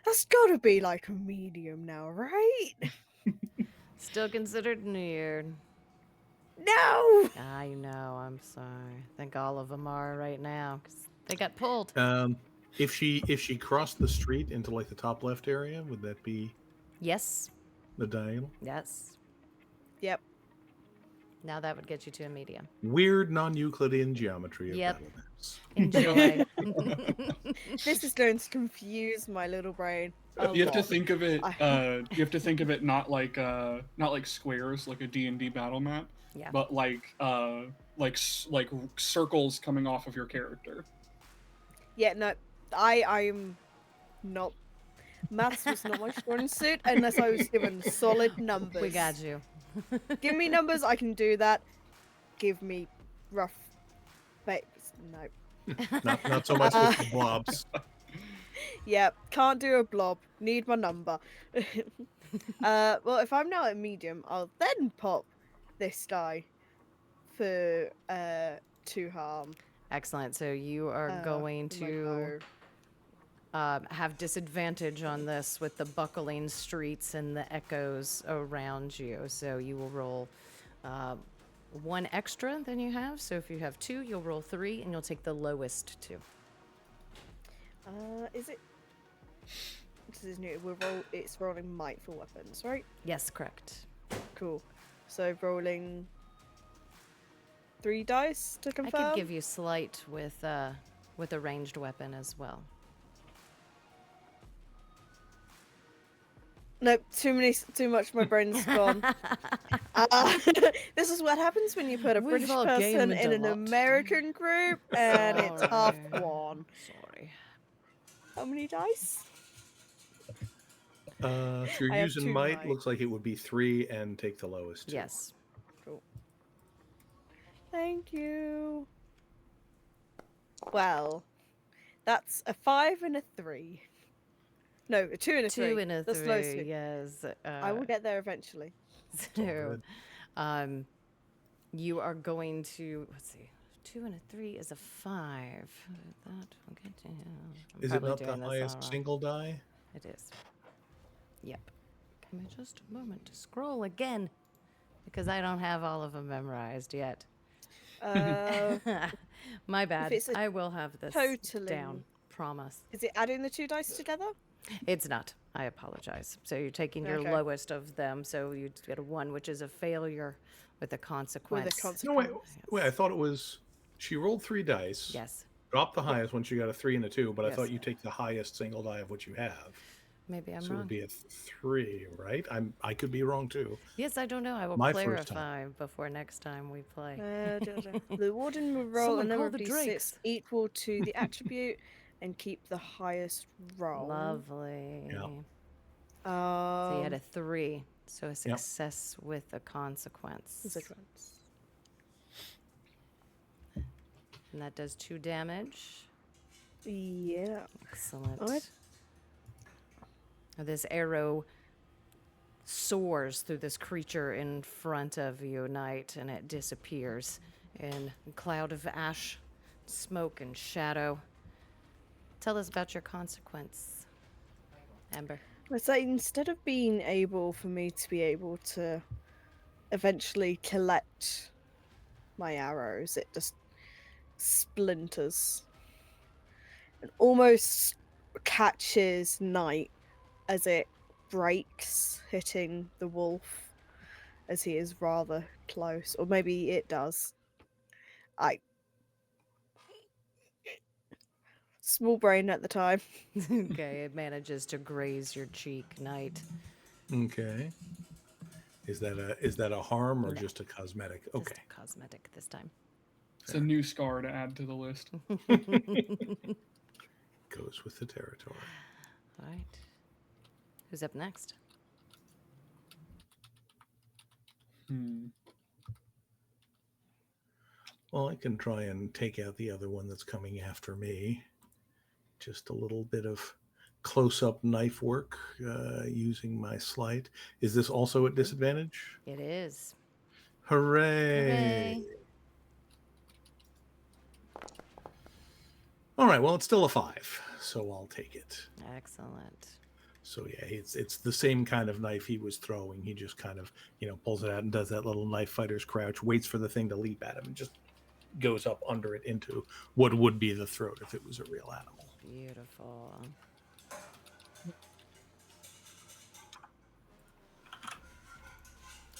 that's gotta be like a medium now, right? Still considered near. No! I know. I'm sorry. I think all of them are right now because they got pulled. If she crossed the street into like the top left area, would that be Yes. the diagonal? Yes. Yep. Now that would get you to a medium. Weird non-Euclidean geometry of Yep. battle maps. Enjoy. This is going to confuse my little brain. You have to think of it. I- You have to think of it not like squares, like a D&D battle map, Yeah. but like circles coming off of your character. Yeah, no, I'm not. Maths was not my strong suit unless I was given solid numbers. We got you. Give me numbers, I can do that. Give me rough babes. No. Not so much with the blobs. Yeah, can't do a blob. Need my number. Well, if I'm now at medium, I'll then pop this die for 2 harm. Excellent. So you are going for my to bow. have disadvantage on this with the buckling streets and the echoes around you. So you will roll 1 extra than you have. So if you have 2, you'll roll 3, and you'll take the lowest 2. Is it? This is new. It's rolling might for weapons, right? Yes, correct. Cool. So rolling 3 dice to I confirm. could give you slight with a ranged weapon as well. Nope, too much. My brain's gone. This is what happens when you put a We've British all person gamed in a an lot. American group, and it's half Sorry. one. Sorry. How many dice? If you're I have using 2 might, might. looks like it would be 3 and take the lowest. 2. Yes. Cool. Thank you. Well, that's a 5 and a 3. No, a 2 and a 3. 2 and a That's low 3. suit. Yes. I will get there eventually. So, you are going to, let's see, 2 and a 3 is a 5. That will get to him. I'm Is it probably not the doing this all highest wrong. single die? It is. Yep. Give me just a moment to scroll again, because I don't have all of them memorized yet. My bad. it's a I will have this totaling- down. Promise. Is it adding the 2 dice together? It's not. I apologize. So you're taking your Okay. lowest of them. So you get a 1, which is a failure with a consequence. With a consequence. No, wait. I thought it was. She rolled 3 dice. Yes. Dropped the highest when she got a 3 and a 2, but I Yes. thought you take the highest single die of what you have. Maybe I'm So it wrong. would be a 3, right? I could be wrong too. Yes, I don't know. I will My first clarify before next time we play. The warden will roll Someone a number call of the d6 drakes. equal to the attribute and keep the highest roll. Lovely. Yeah. So you had a 3. So a success with a consequence. Consequence. And that does 2 damage. Yeah. Excellent. Alright. Now this arrow soars through this creature in front of you, Knight, and it disappears in a cloud of ash, smoke, and shadow. Tell us about your consequence, Amber. It's like instead of being able for me to be able to eventually collect my arrows, it just splinters and almost catches Knight as it breaks, hitting the wolf as he is rather close, or maybe it does. Small brain at the time. Okay, it manages to graze your cheek, Knight. Okay. Is that a harm or No. just a cosmetic? Just Okay. a cosmetic this time. It's a new scar to add to the list. Goes with the territory. All right. Who's up next? Well, I can try and take out the other one that's coming after me. Just a little bit of close-up knife work using my sleight. Is this also at disadvantage? It is. Hooray! All right, well, it's still a 5, so I'll take it. Excellent. So yeah, it's the same kind of knife he was throwing. He just kind of, pulls it out and does that little knife fighter's crouch, waits for the thing to leap at him, and just goes up under it into what would be the throat if it was a real animal. Beautiful.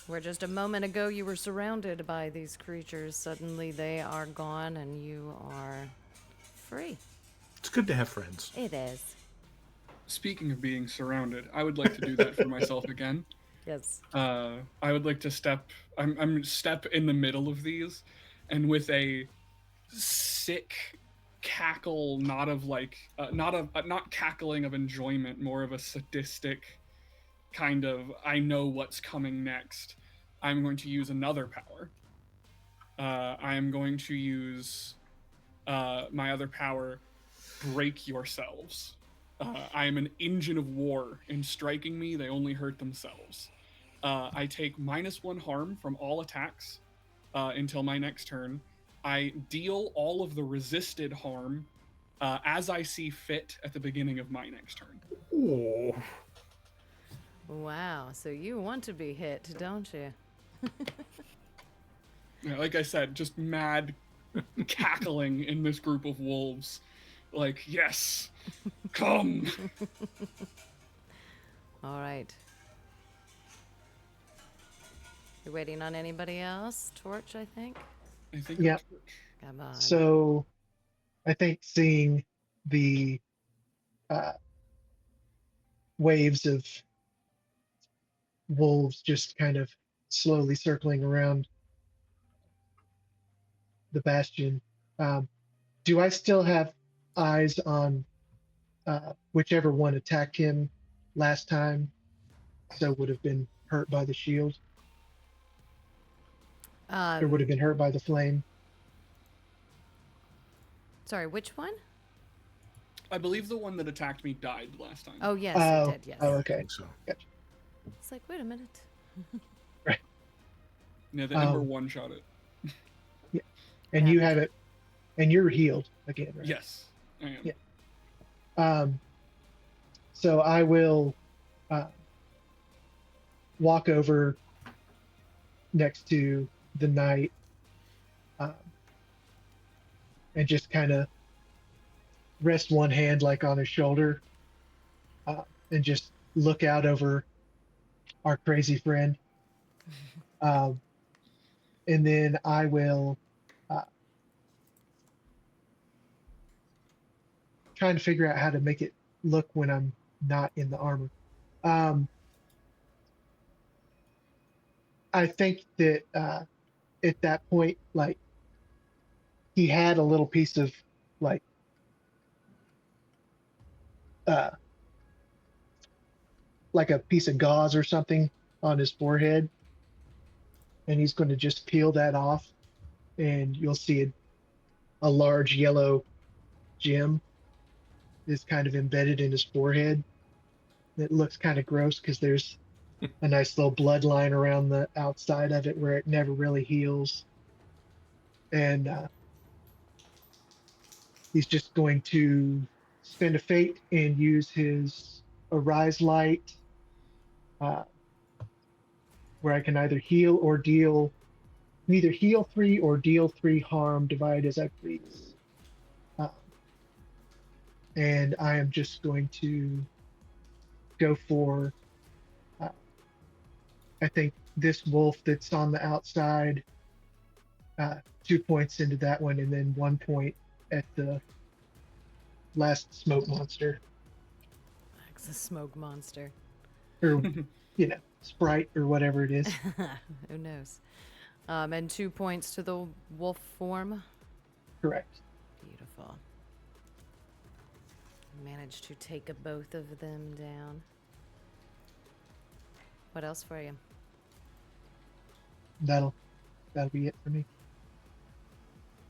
Where just a moment ago you were surrounded by these creatures, suddenly they are gone and you are free. It's good to have friends. It is. Speaking of being surrounded, I would like to do that for myself again. Yes. I would like to step. I'm step in the middle of these, and with a sick cackle, not of like, not cackling of enjoyment, more of a sadistic kind of. I know what's coming next. I'm going to use another power. I am going to use my other power, break yourselves. I am an engine of war. In striking me, they only hurt themselves. I take -1 harm from all attacks until my next turn. I deal all of the resisted harm as I see fit at the beginning of my next turn. Oh, Wow, so you want to be hit, don't you? Yeah, like I said, just mad cackling in this group of wolves. Like, yes, come. All right. You're waiting on anybody else? Torch, I think? I think. Yeah. Come on. So I think seeing the waves of wolves just kind of slowly circling around the bastion, do I still have eyes on whichever one attacked him last time? So would have been hurt by the shield, or would have been hurt by the flame. Sorry, which one? I believe the one that attacked me died last time. Oh, yes, Oh, it did, yes. oh, I okay. think so. Gotcha. It's like, wait a minute. Right. Yeah, the Ember one shot it. Yeah. And you have it, and you're healed again, right? Yes, I am. Yeah. So I will walk over next to the knight and just kind of rest one hand like on his shoulder and just look out over our crazy friend. And then I will trying to figure out how to make it look when I'm not in the armor. I think that at that point, like he had a little piece of like like a piece of gauze or something on his forehead, and he's going to just peel that off, and you'll see a large yellow gem is kind of embedded in his forehead. It looks kind of gross because there's a nice little bloodline around the outside of it where it never really heals. And he's just going to spend a fate and use his Arise Light, where I can either heal or deal, neither heal 3 or deal 3 harm, divide as I please. And I am just going to go for, I think, this wolf that's on the outside, 2 points into that one, and then 1 point at the last smoke monster, It's a smoke monster. or sprite or whatever it is. Who knows? And 2 points to the wolf form. Correct. Beautiful. Managed to take both of them down. What else for you? That'll be it for me.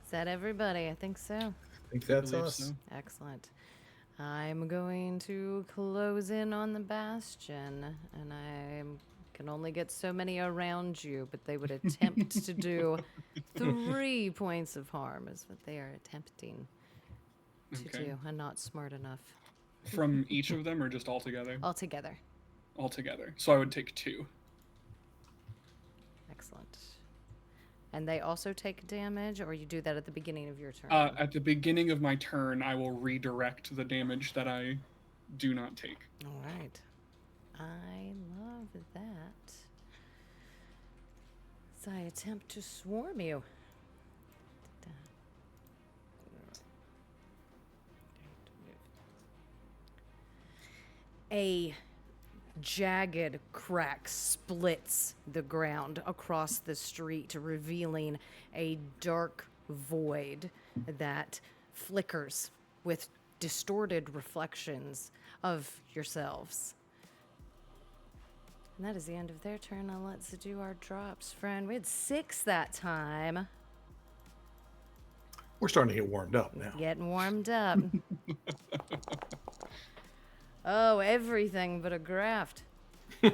Is that everybody? I think so. I think that's Believe us. so. Excellent. I'm going to close in on the bastion, and I can only get so many around you, but they would attempt to do 3 points of harm, is what they are attempting to Okay. do, and not smart enough. From each of them or just all together? All together. All together. So I would take 2. Excellent. And they also take damage, or you do that at the beginning of your turn? At the beginning of my turn, I will redirect the damage that I do not take. All right. I love that. as I attempt to swarm you. A jagged crack splits the ground across the street, revealing a dark void that flickers with distorted reflections of yourselves. And that is the end of their turn. Now let's do our drops, friend. We had 6 that time. We're starting to get warmed up now. Getting warmed up. Oh, everything but a graft. All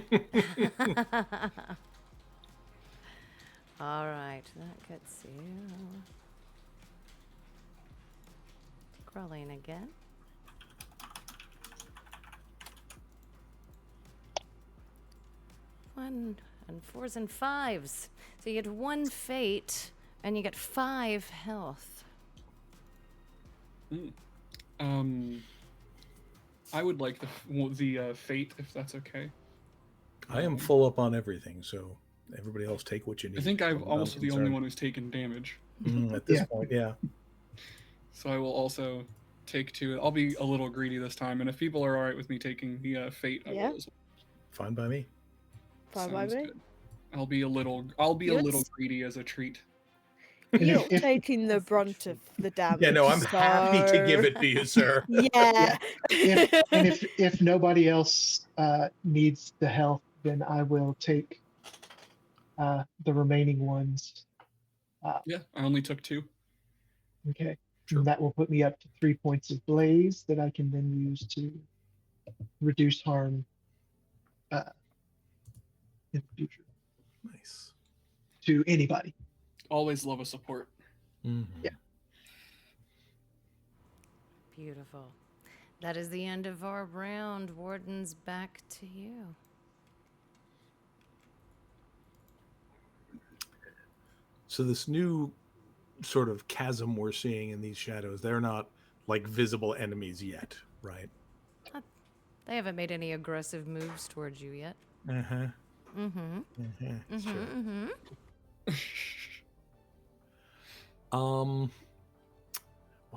right, that gets you. Crawling again. One and 4s and 5s. So you get 1 fate and you get 5 health. I would like the fate, if that's okay. I am full up on everything, so everybody else take what you need. I think I'm I'm also the only concerned. one who's taken damage. At this Yeah. point, yeah. So I will also take 2. I'll be a little greedy this time, and if people are alright with me taking the fate, I Yeah. will as well. Fine by me. Fine by Sounds me. good. I'll be a little greedy as a treat. And You're if- taking the brunt of the damage. Yeah, no, I'm happy to give so- it to you, sir. Yeah. if nobody else needs the health, then I will take the remaining ones. Yeah, I only took 2. Okay. Sure. And that will put me up to 3 points of blaze that I can then use to reduce harm in the future Nice. to anybody. Always love a support. Mhm. Yeah. Beautiful. That is the end of our round. Wardens, back to you. So this new sort of chasm we're seeing in these shadows, they're not like visible enemies yet, right? They haven't made any aggressive moves towards you yet. Uh-huh. Mm-hmm. Sure. Mm-hmm. Well,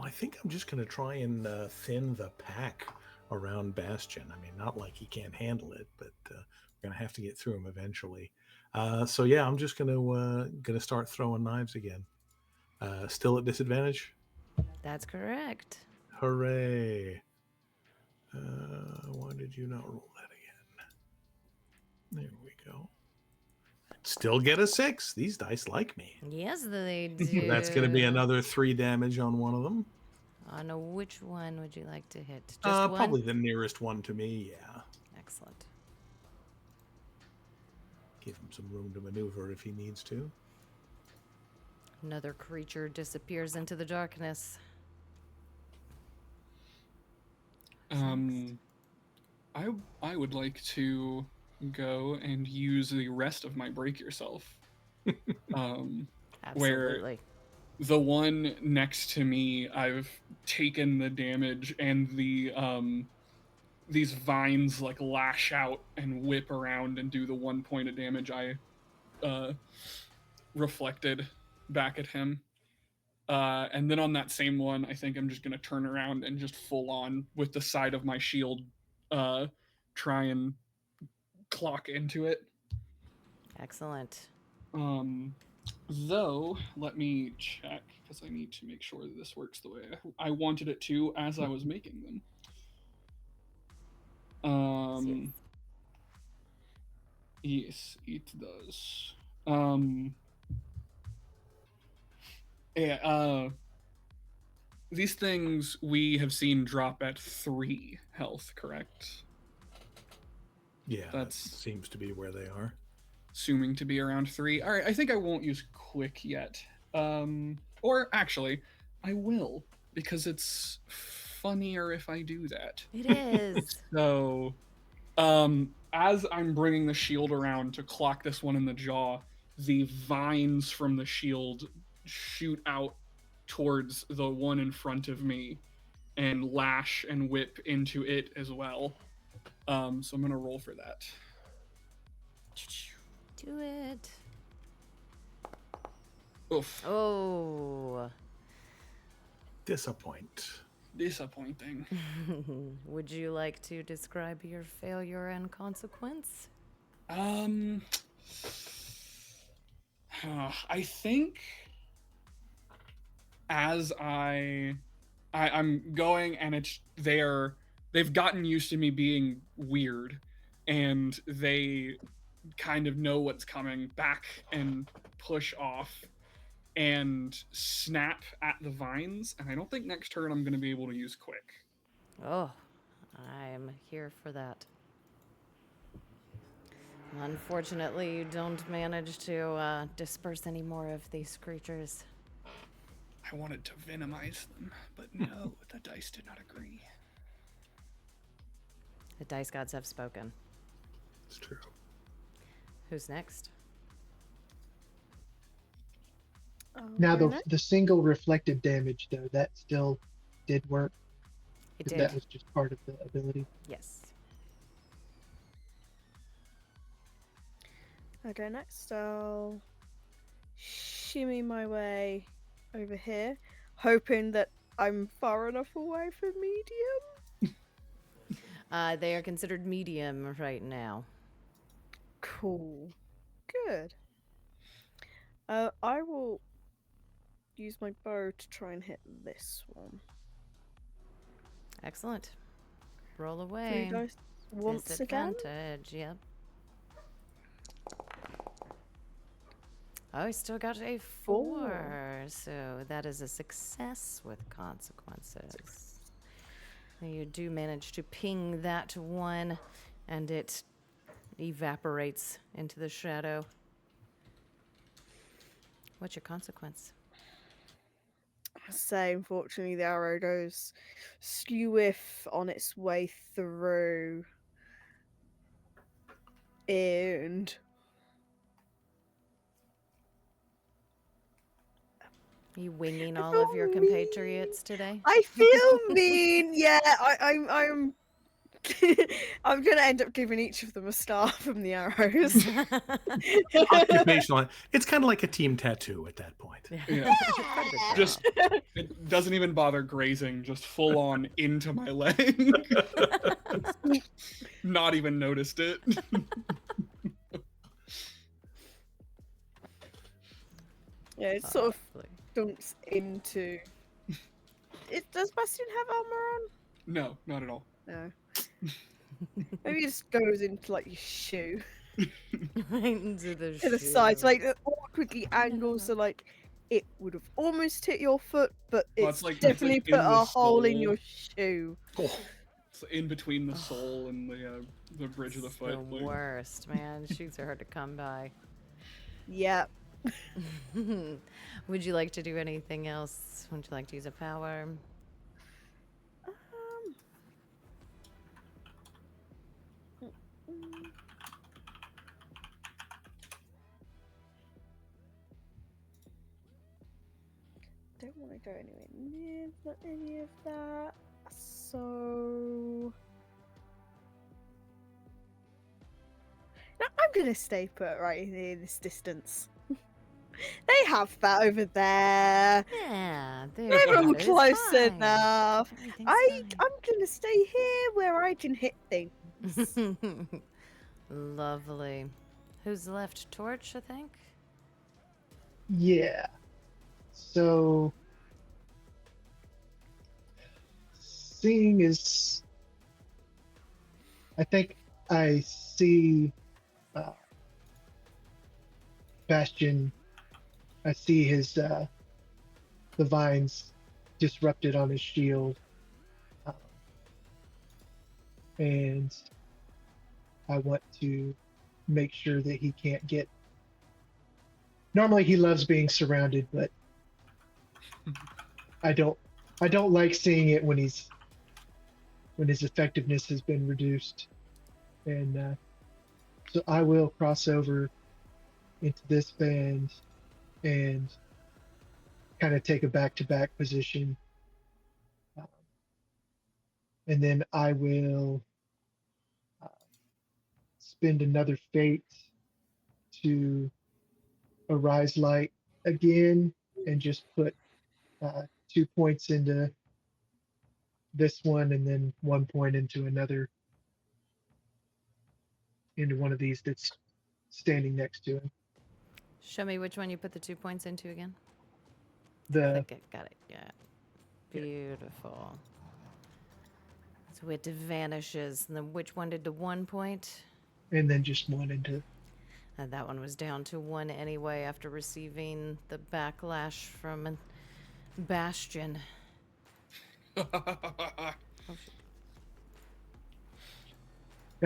I think I'm just gonna try and thin the pack around Bastion. I mean, not like he can't handle it, but we're gonna have to get through him eventually. So yeah, I'm just gonna start throwing knives again. Still at disadvantage. That's correct. Hooray! Why did you not roll that again? There we go. Still get a 6. These dice like me. Yes, they do. That's going to be another 3 damage on one of them. On which one would you like to hit? Just one? Probably the nearest one to me, yeah. Excellent. Give him some room to maneuver if he needs to. Another creature disappears into the darkness. I would like to go and use the rest of my break yourself. Absolutely. The one next to me, I've taken the damage, and these vines like lash out and whip around and do the 1 point of damage I reflected back at him. And then on that same one, I think I'm just gonna turn around and just full on with the side of my shield, try and clock into it. Excellent. Though, let me check, because I need to make sure that this works the way I wanted it to as I was making them. Yes, it does. These things we have seen drop at 3 health, correct? Yeah, that That's seems to be where they are. assuming to be around 3. All right, I think I won't use quick yet. Or actually, I will, because it's funnier if I do that. It is. So, as I'm bringing the shield around to clock this one in the jaw, the vines from the shield shoot out towards the one in front of me and lash and whip into it as well. So I'm gonna roll for that. Do it. Oof. Oh. Disappoint. Disappointing. Would you like to describe your failure and consequence? I think as I'm going and they've gotten used to me being weird, and they kind of know what's coming back and push off and snap at the vines, and I don't think next turn I'm going to be able to use quick. Oh, I'm here for that. Unfortunately, you don't manage to disperse any more of these creatures. I wanted to venomize them, but no, the dice did not agree. The dice gods have spoken. It's true. Who's next? Now Very the nice. the single reflective damage though, that still did work. It 'Cause did. that was just part of the ability. Yes. Okay, next I'll shimmy my way over here, hoping that I'm far enough away from medium. They are considered medium right now. Cool. Good. I will use my bow to try and hit this one. Excellent. Roll 3 away. dice once again. Disadvantage, yep. Oh, he still got a 4. So that is a success with consequences. You do manage to ping that one, and it evaporates into the shadow. What's your consequence? Say, unfortunately, the arrow goes skew-whiff on its way through. And Are you winging I all feel of your mean. compatriots today? I feel mean. Yeah, I'm. I'm gonna end up giving each of them a star from the arrows. Occupational. It's kind of like a team tattoo at that point. Yeah. Part of the job. Just it doesn't even bother grazing, just full on into my leg. Not even noticed it. Yeah, it sort of Lovely. dunks into. Does Bastion have armor on? No, not at all. No. Maybe it just goes into like your shoe Right into the to the side, so shoe. like it awkwardly angles, so like it would have almost hit your foot, but Well, it's it's like definitely in put the a hole in sole. your shoe. Oh, It's in between the sole and the bridge of the It's foot. the like- worst, man. Shoes are hard to come by. Yeah. Would you like to do anything else? Would you like to use a power? Don't want to go anywhere near any of that. So. No, I'm gonna stay put right in this distance. They have that over there. Yeah, there They're you all go. It's close fine. enough. Everything's I'm gonna stay here where I can hit things. fine. Lovely. Who's left? Torch, I think? Yeah. So seeing is, I think I see Bastion. I see his the vines disrupted on his shield, and I want to make sure that he can't get. Normally, he loves being surrounded, but I don't like seeing it when his effectiveness has been reduced, and so I will cross over into this band and kind of take a back-to-back position, and then I will spend another fate to arise light again and just put 2 points into this one and then 1 point into one of these that's standing next to him. Show me which one you put the 2 points into again. The Click it. Got it. Yeah. Beautiful. So it vanishes. And then which one did the 1 point? and then just one into And that one was down to 1 anyway after receiving the backlash from Bastion. I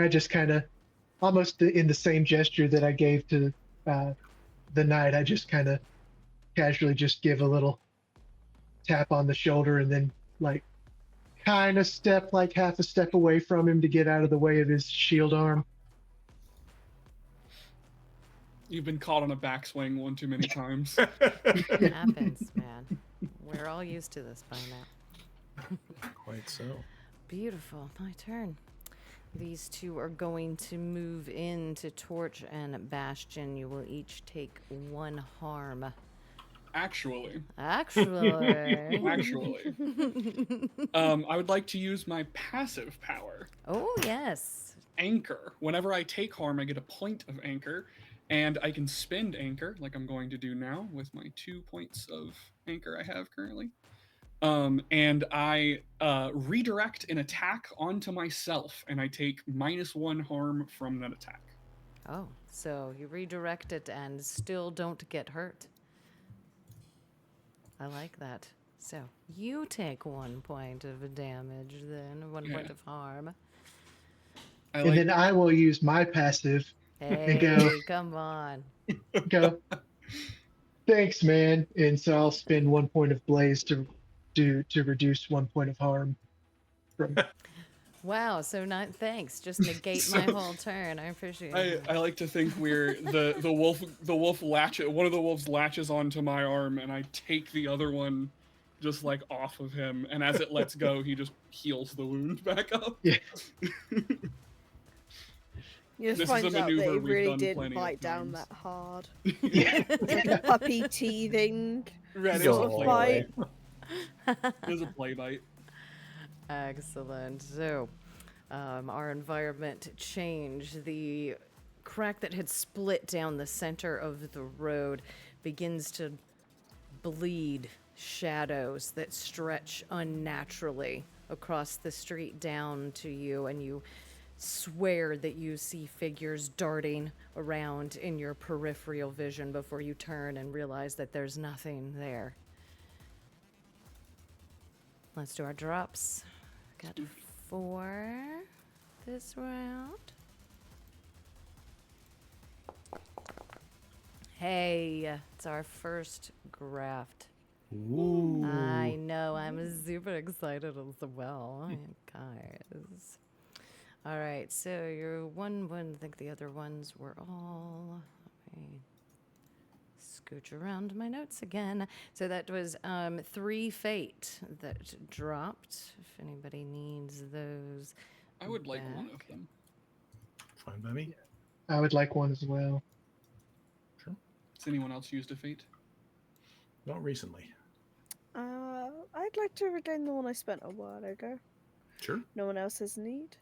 just kind of almost in the same gesture that I gave to the knight. I just kind of casually just give a little tap on the shoulder and then like kind of step like half a step away from him to get out of the way of his shield arm. You've been caught on a backswing one too many times. It happens, man. We're all used to this by now. Quite so. Beautiful. My turn. These two are going to move into Torch and Bastion. You will each take 1 harm. Actually, Actually. I would like to use my passive power, Oh, yes. Anchor. Whenever I take harm, I get a point of Anchor, and I can spend Anchor, like I'm going to do now with my 2 points of Anchor I have currently. And I redirect an attack onto myself, and I take -1 harm from that attack. Oh, so you redirect it and still don't get hurt. I like that. So you take 1 point of damage then, 1 point Yeah. of harm. And then I will use my passive Hey, go. come on. go, thanks, man. And so I'll spend 1 point of blaze to reduce 1 point of harm from Wow, so not thanks. Just negate my whole turn. I appreciate it. I like to think we're the wolf latches, one of the wolves latches onto my arm, and I take the other one just like off of him, and as it lets go, he just heals the wound back up. Yeah. You just This is find a out that maneuver he we've really done didn't plenty of bite down times. that hard. yeah. Like a puppy teething. Right, Sort of bite. There's a play bite. Excellent. So, our environment changed. The crack that had split down the center of the road begins to bleed shadows that stretch unnaturally across the street down to you, and you swear that you see figures darting around in your peripheral vision before you turn and realize that there's nothing there. Let's do our drops. Got 4 this round. Hey, it's our first graft. Ooh. I know, I'm super excited as well, guys. All right, so your one, I think the other ones were all, let me scooch around my notes again. So that was 3 fate that dropped, if anybody needs those. I would like one of back. them. Fine by me. I would like one as well. Sure. Has anyone else used a fate? Not recently. I'd like to regain the one I spent a while ago. Sure. No one else has need.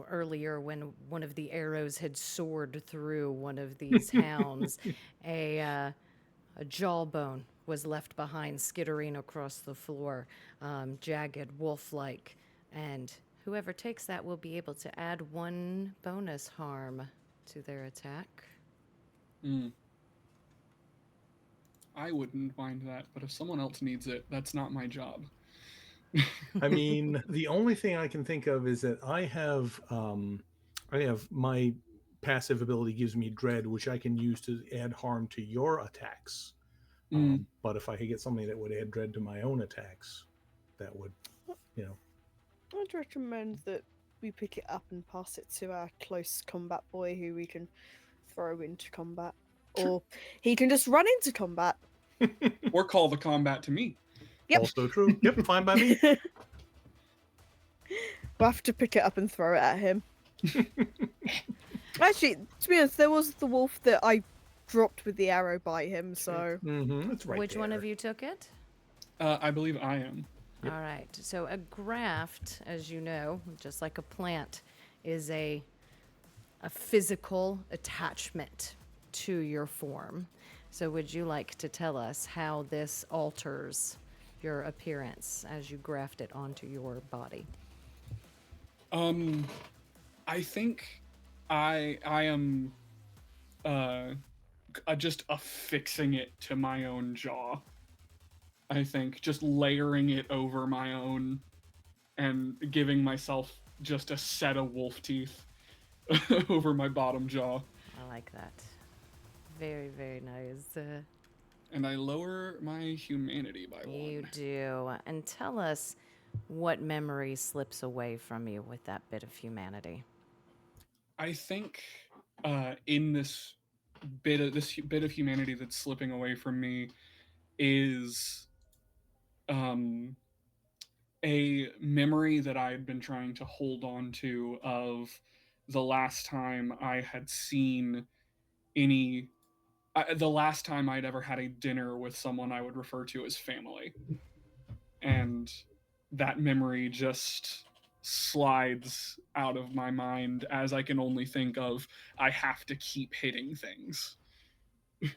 Earlier, when one of the arrows had soared through one of these hounds, a jawbone was left behind, skittering across the floor, jagged, wolf-like. And whoever takes that will be able to add 1 bonus harm to their attack. I wouldn't mind that, but if someone else needs it, that's not my job. I mean, the only thing I can think of is that I have my passive ability gives me dread, which I can use to add harm to your attacks. But if I could get something that would add dread to my own attacks, that would, I'd recommend that we pick it up and pass it to our close combat boy who we can throw into combat. Or he can just run into combat. Or call the combat to me. Yep. Also true. Yep, fine by me. We'll have to pick it up and throw it at him. Actually, to be honest, there was the wolf that I dropped with the arrow by him, so It's right Which one there. of you took it? I believe I am. Yep. All right. So a graft, as you know, just like a plant, is a physical attachment to your form. So would you like to tell us how this alters your appearance as you graft it onto your body? I think I am just affixing it to my own jaw. I think just layering it over my own and giving myself just a set of wolf teeth over my bottom jaw. I like that. Very, very nice. And I lower my humanity by You one. do. And tell us what memory slips away from you with that bit of humanity. I think in this bit of humanity that's slipping away from me is a memory that I had been trying to hold on to of the last time I had seen the last time I'd ever had a dinner with someone I would refer to as family. And that memory just slides out of my mind as I can only think of I have to keep hitting things. Very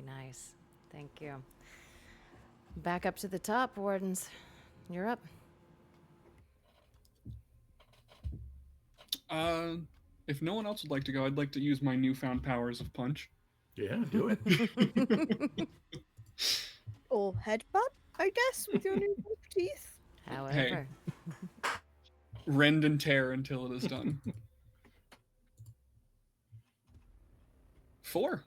nice. Thank you. Back up to the top, Wardens. You're up. If no one else would like to go, I'd like to use my newfound powers of punch. Yeah, do it. or headbutt, I guess, with your new wolf teeth. However, Rend and tear until it is done. 4.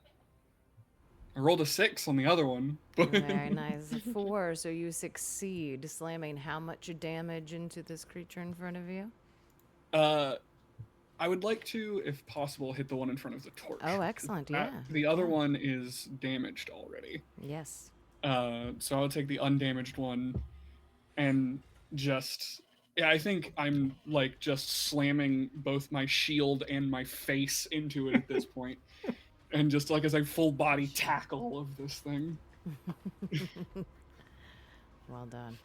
I rolled a 6 on the other one. very nice. 4, so you succeed, slamming how much damage into this creature in front of you? I would like to, if possible, hit the one in front of the torch. Oh, excellent, yeah. The other one is damaged already. Yes. So I'll take the undamaged one and just... Yeah, I think I'm, like, just slamming both my shield and my face into it at this point. And just, like, as a full-body tackle of this thing. Well done.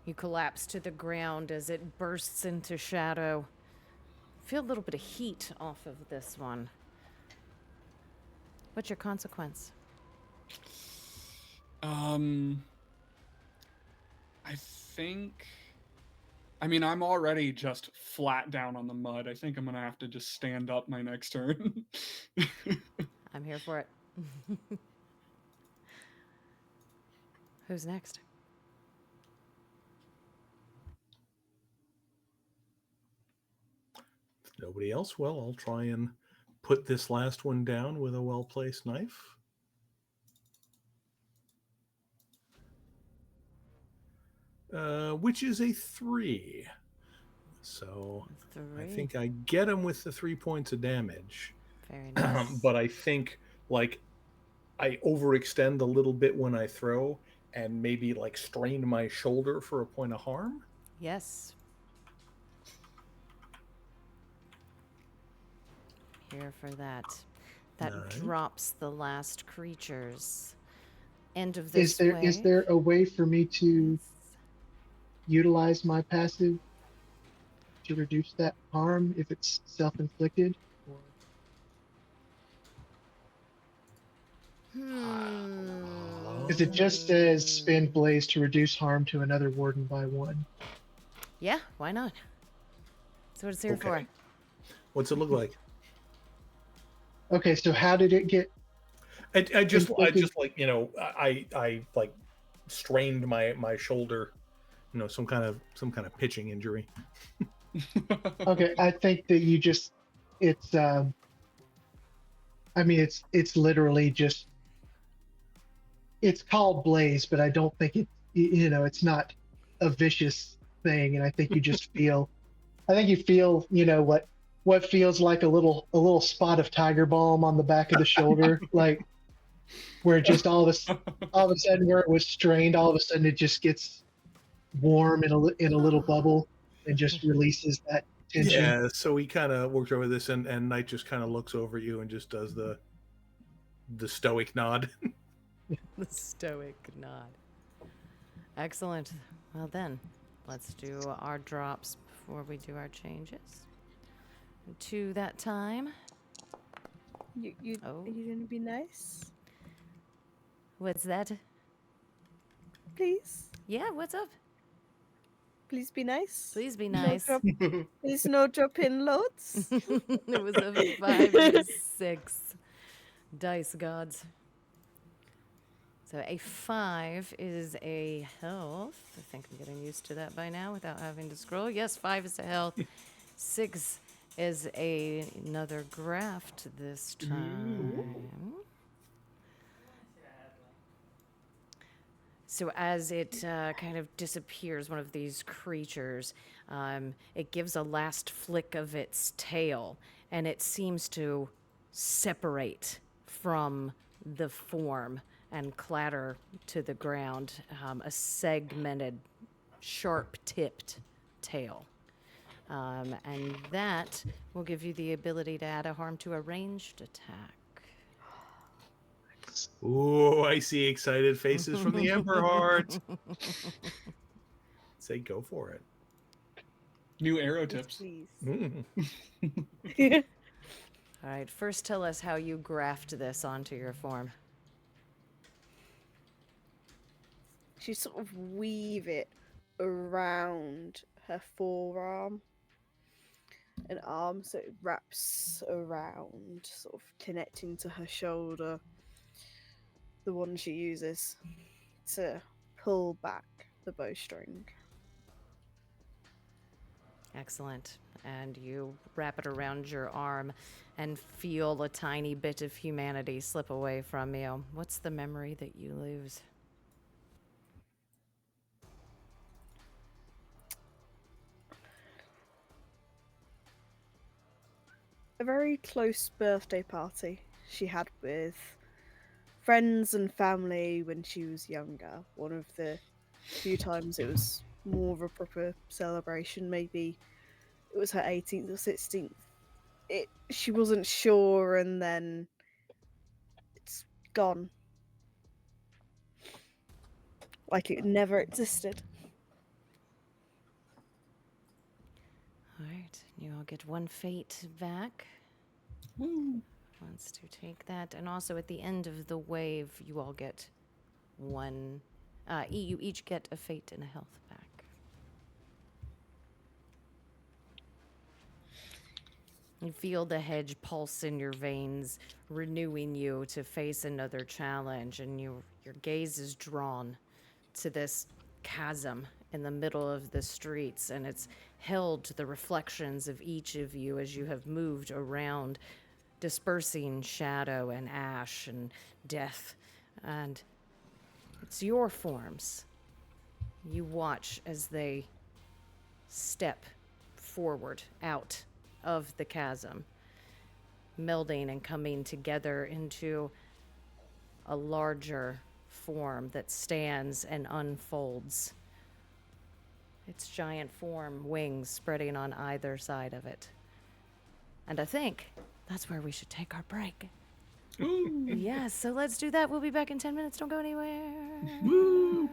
You collapse to the ground as it bursts into shadow. Feel a little bit of heat off of this one. What's your consequence? I think... I mean, I'm already just flat down on the mud. I think I'm gonna have to just stand up my next turn. I'm here for it. Who's next? If nobody else, well, I'll try and put this last one down with a well-placed knife. Which is a 3. So 3. I think I get him with the 3 points of damage. Very nice. But I think, like, I overextend a little bit when I throw and maybe, like, strain my shoulder for a point of harm. Yes. Here for that. That Nice. drops the last creature's end of this Is there a way for me to utilize my passive to reduce that harm if it's self-inflicted? Because it just says spend blaze to reduce harm to another warden by 1. Yeah, why not? That's what it's here for. Okay. What's it look like? Okay, so how did it get? I just like, you know, I like strained my shoulder, you know, some kind of pitching injury. Okay, I think that you just it's I mean it's literally just it's called blaze, but I don't think it, you know, it's not a vicious thing, and I think you just feel you know what feels like a little spot of tiger balm on the back of the shoulder, like where just all of a sudden where it was strained, all of a sudden it just gets warm in a little bubble and just releases tension. Yeah, so he kind of works over this, and Knight just kind of looks over you and just does the stoic nod. The stoic nod. Excellent. Well then, let's do our drops before we do our changes. To that time, Are you gonna be nice? what's that? Please? Yeah, what's up? Please be nice. Please be No nice. drop, please no drop in loads. It was a 5 and a 6. Dice gods. So a 5 is a health. I think I'm getting used to that by now without having to scroll. Yes, 5 is a health. 6 is another graft this time. So as it kind of disappears, one of these creatures, it gives a last flick of its tail, and it seems to separate from the form and clatter to the ground, a segmented, sharp-tipped tail. And that will give you the ability to add a harm to a ranged attack. Ooh, I see excited faces from the Emperor Heart. Say go for it. New arrow Yes, tips. please. Mm. All right, first tell us how you graft this onto your form. She sort of weave it around her forearm and arm, so it wraps around, sort of connecting to her shoulder. The one she uses to pull back the bowstring. Excellent. And you wrap it around your arm and feel a tiny bit of humanity slip away from you. What's the memory that you lose? A very close birthday party she had with friends and family when she was younger. One of the few times it was more of a proper celebration. Maybe it was her 18th or 16th. She wasn't sure, and then it's gone. Like it never existed. All right, you all get 1 fate back. Woo. Wants to take that. And also at the end of the wave, you all get 1. You each get a fate and a health back. You feel the hedge pulse in your veins, renewing you to face another challenge, and your gaze is drawn to this chasm in the middle of the streets, and it's held to the reflections of each of you as you have moved around, dispersing shadow and ash and death. And it's your forms. You watch as they step forward out of the chasm, melding and coming together into a larger form that stands and unfolds. Its giant form, wings spreading on either side of it. And I think that's where we should take our break. Ooh. Yes, so let's do that. We'll be back in 10 minutes. Don't go anywhere. Woo.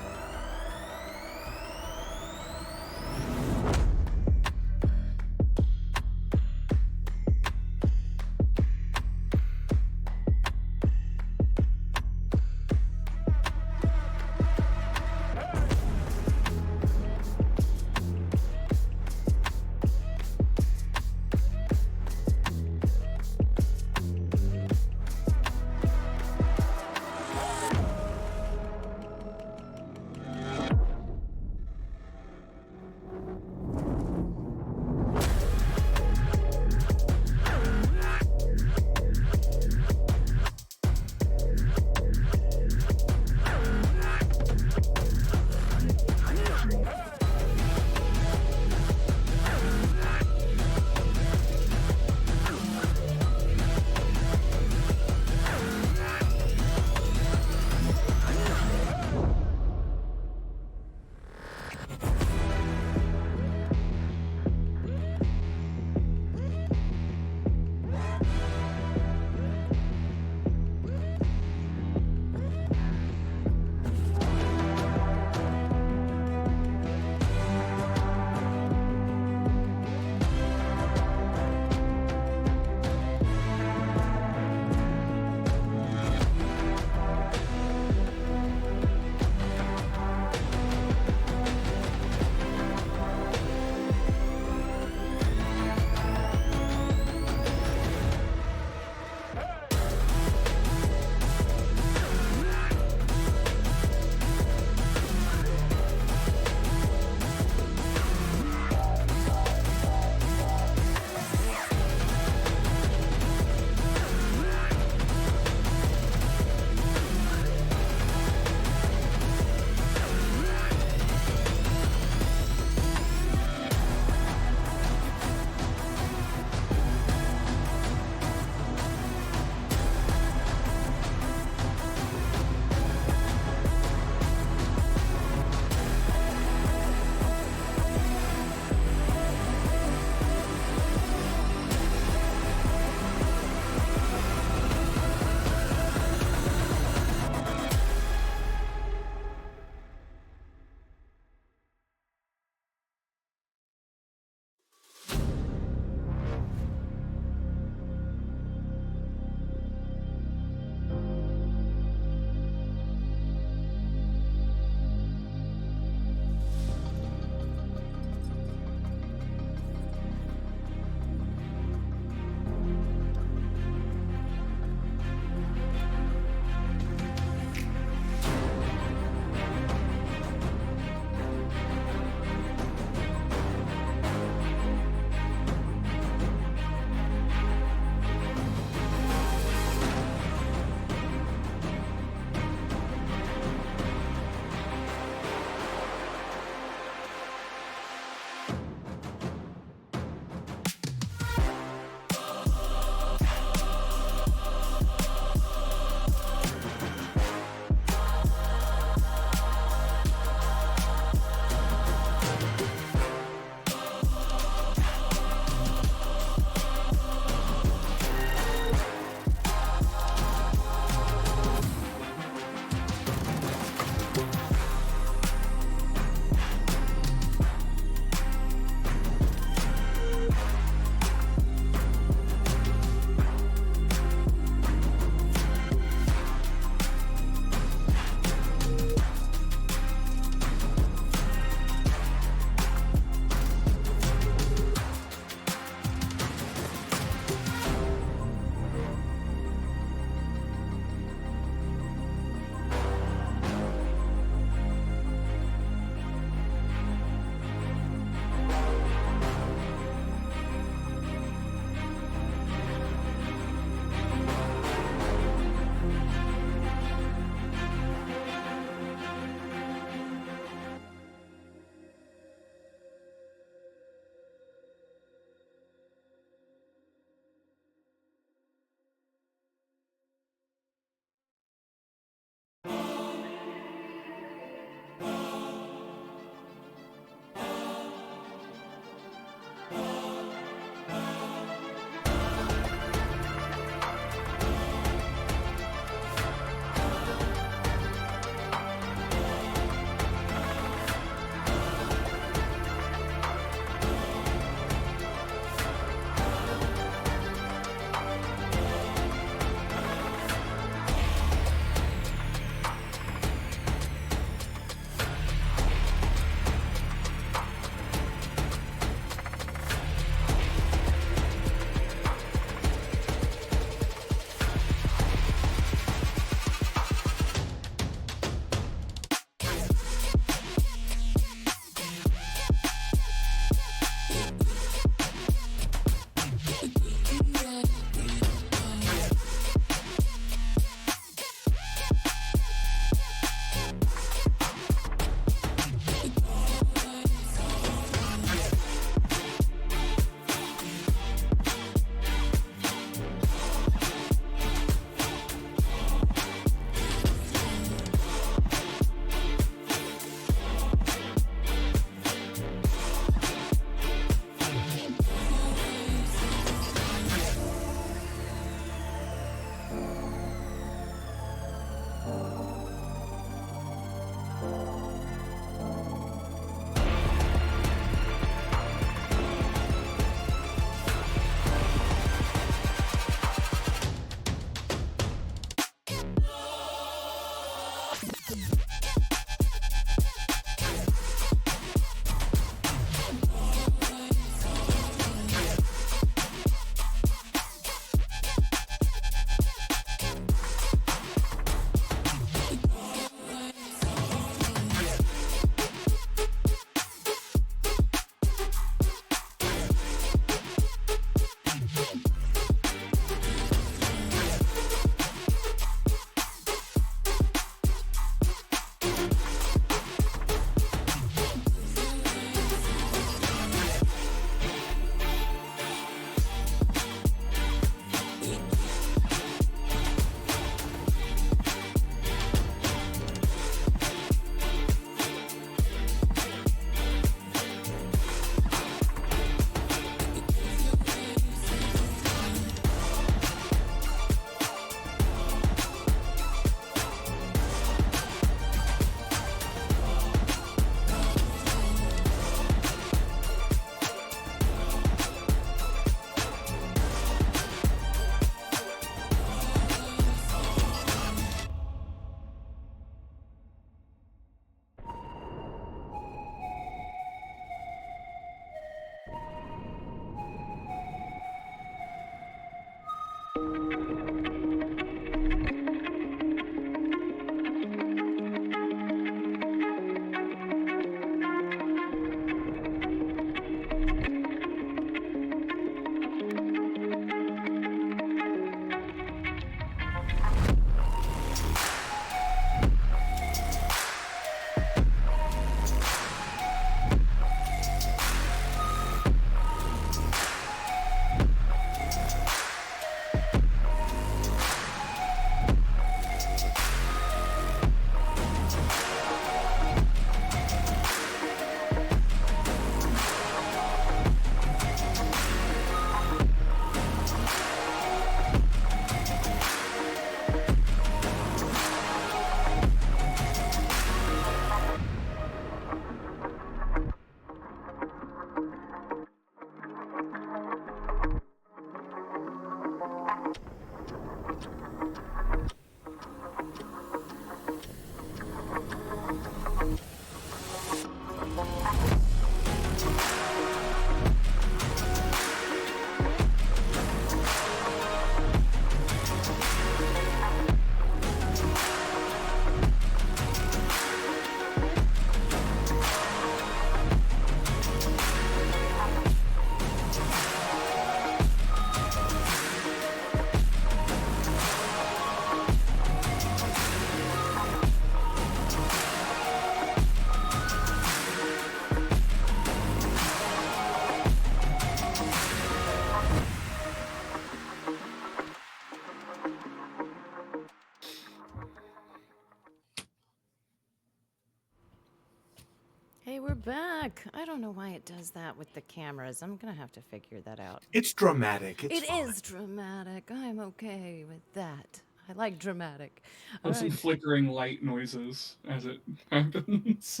we're back. I don't know why it does that with the cameras. I'm gonna have to figure that out. It's dramatic. It's It fine. is dramatic. I'm okay with that. I like dramatic. All With some right. flickering light noises as it happens.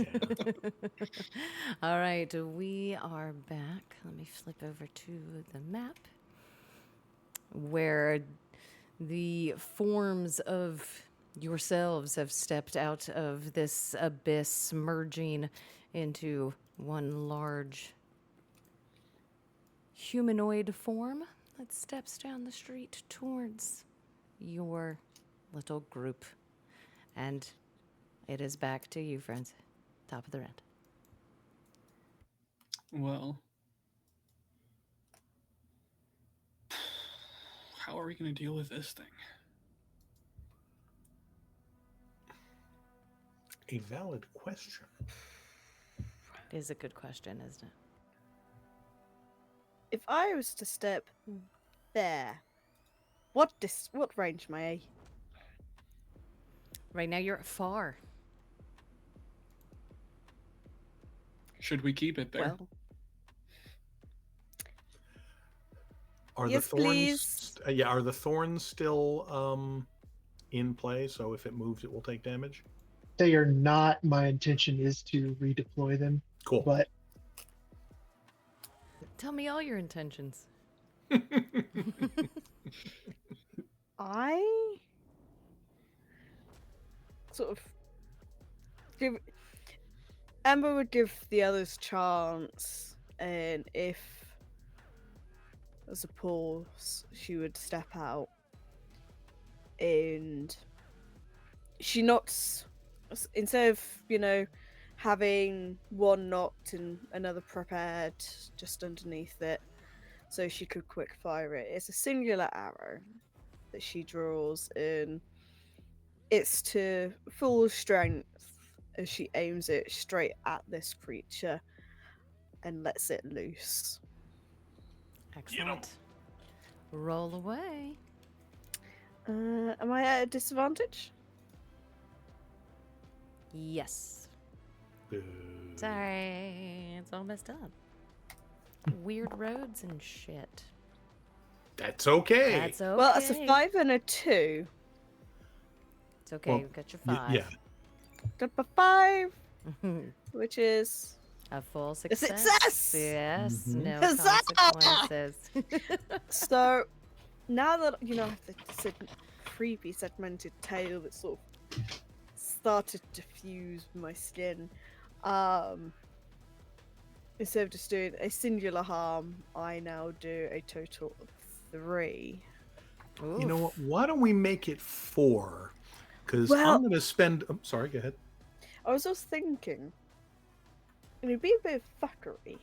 All right, we are back. Let me flip over to the map where the forms of yourselves have stepped out of this abyss, merging into one large humanoid form that steps down the street towards your little group. And it is back to you, friends. Top of the round. Well, how are we going to deal with this thing? A valid question. It is a good question, isn't it? If I was to step there, what range am I? Right now you're far. Should we keep it there? Well, Are Yes, the thorns? please. Yeah, are the thorns still in play? So if it moves, it will take damage. They are not. My intention is to redeploy them, Cool. but tell me all your intentions. I sort of give Amber would give the others chance, and if there's a pause, she would step out, and she knocks instead of having one knocked and another prepared just underneath it, so she could quick fire it. It's a singular arrow that she draws, and it's to full strength as she aims it straight at this creature and lets it loose. Excellent. Roll away. Am I at a disadvantage? Yes. Boo. Sorry, it's all messed up. Weird roads and shit. That's okay. That's okay. Well, it's a 5 and a 2. It's okay. Well, You've got your Y- 5. yeah. Got a 5, which is A full a success. success! Yes. Mhm. No Huzzah! consequences. So now that I have the creepy segmented tail that sort of started to fuse my skin, instead of just doing a singular harm, I now do a total of 3. You know what? Oof. Why don't we make it 4? Because Well- I'm going to spend. I'm sorry. Go ahead. I was just thinking, it'd be a bit of fuckery.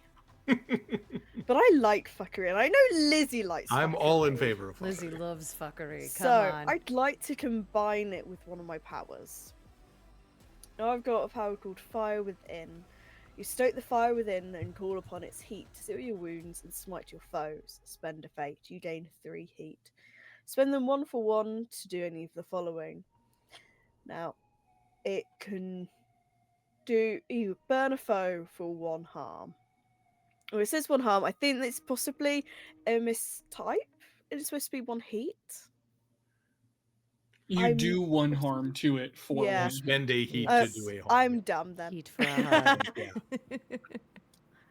But I like fuckery, and I know Lizzie likes I'm fuckery. all in favor of Lizzie fuckery. loves fuckery. Come So, on. I'd like to combine it with one of my powers. Now I've got a power called Fire Within. You stoke the fire within and call upon its heat to seal your wounds and smite your foes. Spend a fate. You gain 3 heat. Spend them 1 for 1 to do any of the following. Now, it can do you burn a foe for 1 harm. Well, it says 1 harm. I think it's possibly a mistype. It's supposed to be 1 heat. You I'm- do 1 harm to it for Yeah. 1. Spend a heat Uh, to do a harm. I'm dumb then. Heat for a hug. Yeah.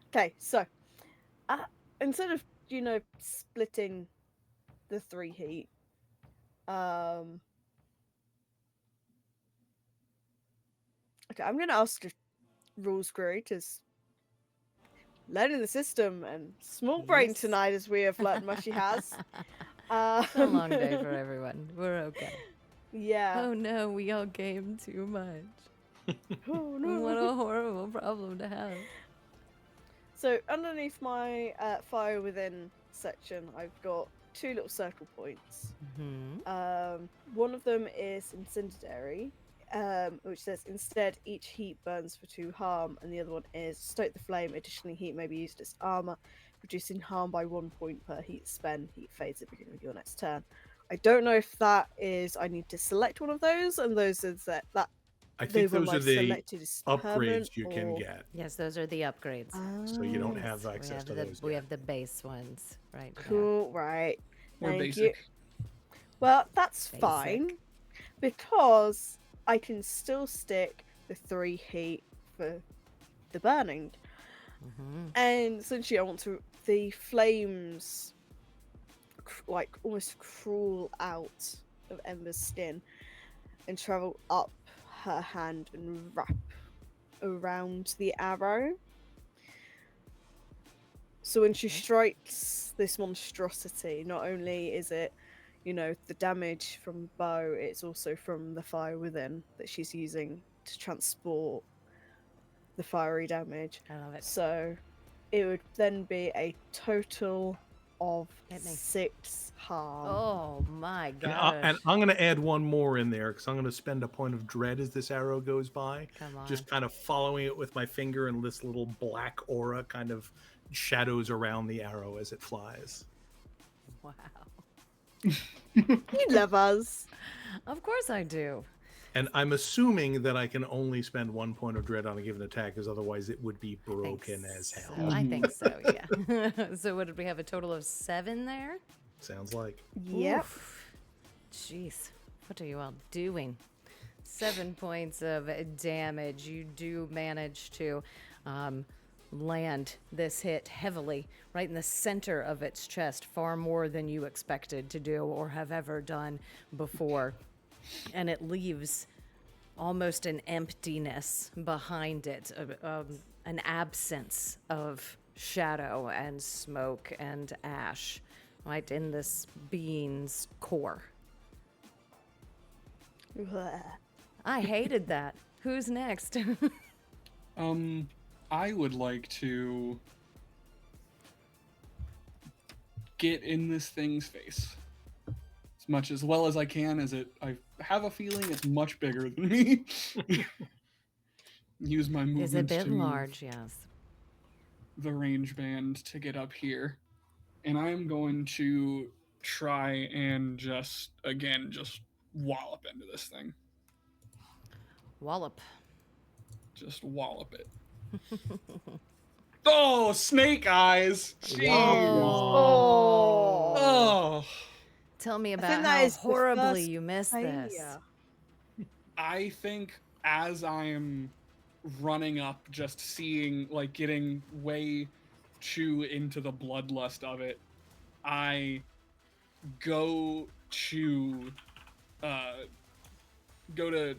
Okay, so instead of splitting the 3 heat, okay, I'm gonna ask the rules creators. Learning the system and small brain Yes. tonight, as we have learned Mushy has. It's a long day for everyone. We're okay. Yeah. Oh no, we all game too much. Oh no. What a horrible problem to have. So underneath my Fire Within section, I've got 2 little circle points. Mm-hmm. One of them is incendiary, which says instead each heat burns for 2 harm, and the other one is stoke the flame. Additionally, heat may be used as armor, reducing harm by 1 point per heat spent. Heat fades at the beginning of your next turn. I don't know if that is I need to select one of those, and those is that I They think were those are like the selected as permanent, upgrades you can or... get. Yes, those are the upgrades. So you don't Ah, have We access have to the those we yet. have the base ones, right? Yeah. cool, right. Or Thank basic. you. Well, that's Basic. fine, because I can still stick the 3 heat for the burning. Mhm. And essentially, I want to... The flames, like, almost crawl out of Ember's skin and travel up her hand and wrap around the arrow. So when she Okay. strikes this monstrosity, not only is it, you know, the damage from the bow, it's also from the fire within that she's using to transport the fiery damage. I love it. So it would then be a total of Hit me. 6 harm. Oh my And gosh! I'm going to add one more in there because I'm going to spend a point of dread as this arrow goes by. Come on. Just kind of following it with my finger, and this little black aura kind of shadows around the arrow as it flies. Wow. You love us. Of course I do. And I'm assuming that I can only spend 1 point of dread on a given attack, because otherwise it would be broken as hell. So. I think so. Yeah. So what did we have? A total of 7 there. Sounds like. Yep. Oof. Jeez, what are you all doing? 7 points of damage. You do manage to land this hit heavily right in the center of its chest, far more than you expected to do or have ever done before. And it leaves almost an emptiness behind it, an absence of shadow and smoke and ash, right in this being's core. Bleh. I hated that. Who's next? I would like to get in this thing's face as much as well as I can. I have a feeling it's much bigger than me. Use my movement Is a bit to move large, yes. the range band to get up here, and I'm going to try and just wallop into this thing. Wallop. Just wallop it. Oh, snake eyes! Jeez. Oh. Oh. Tell me I about think that how is the horribly first you missed this. failure. I think as I am running up, just seeing, like, getting way too into the bloodlust of it, I go to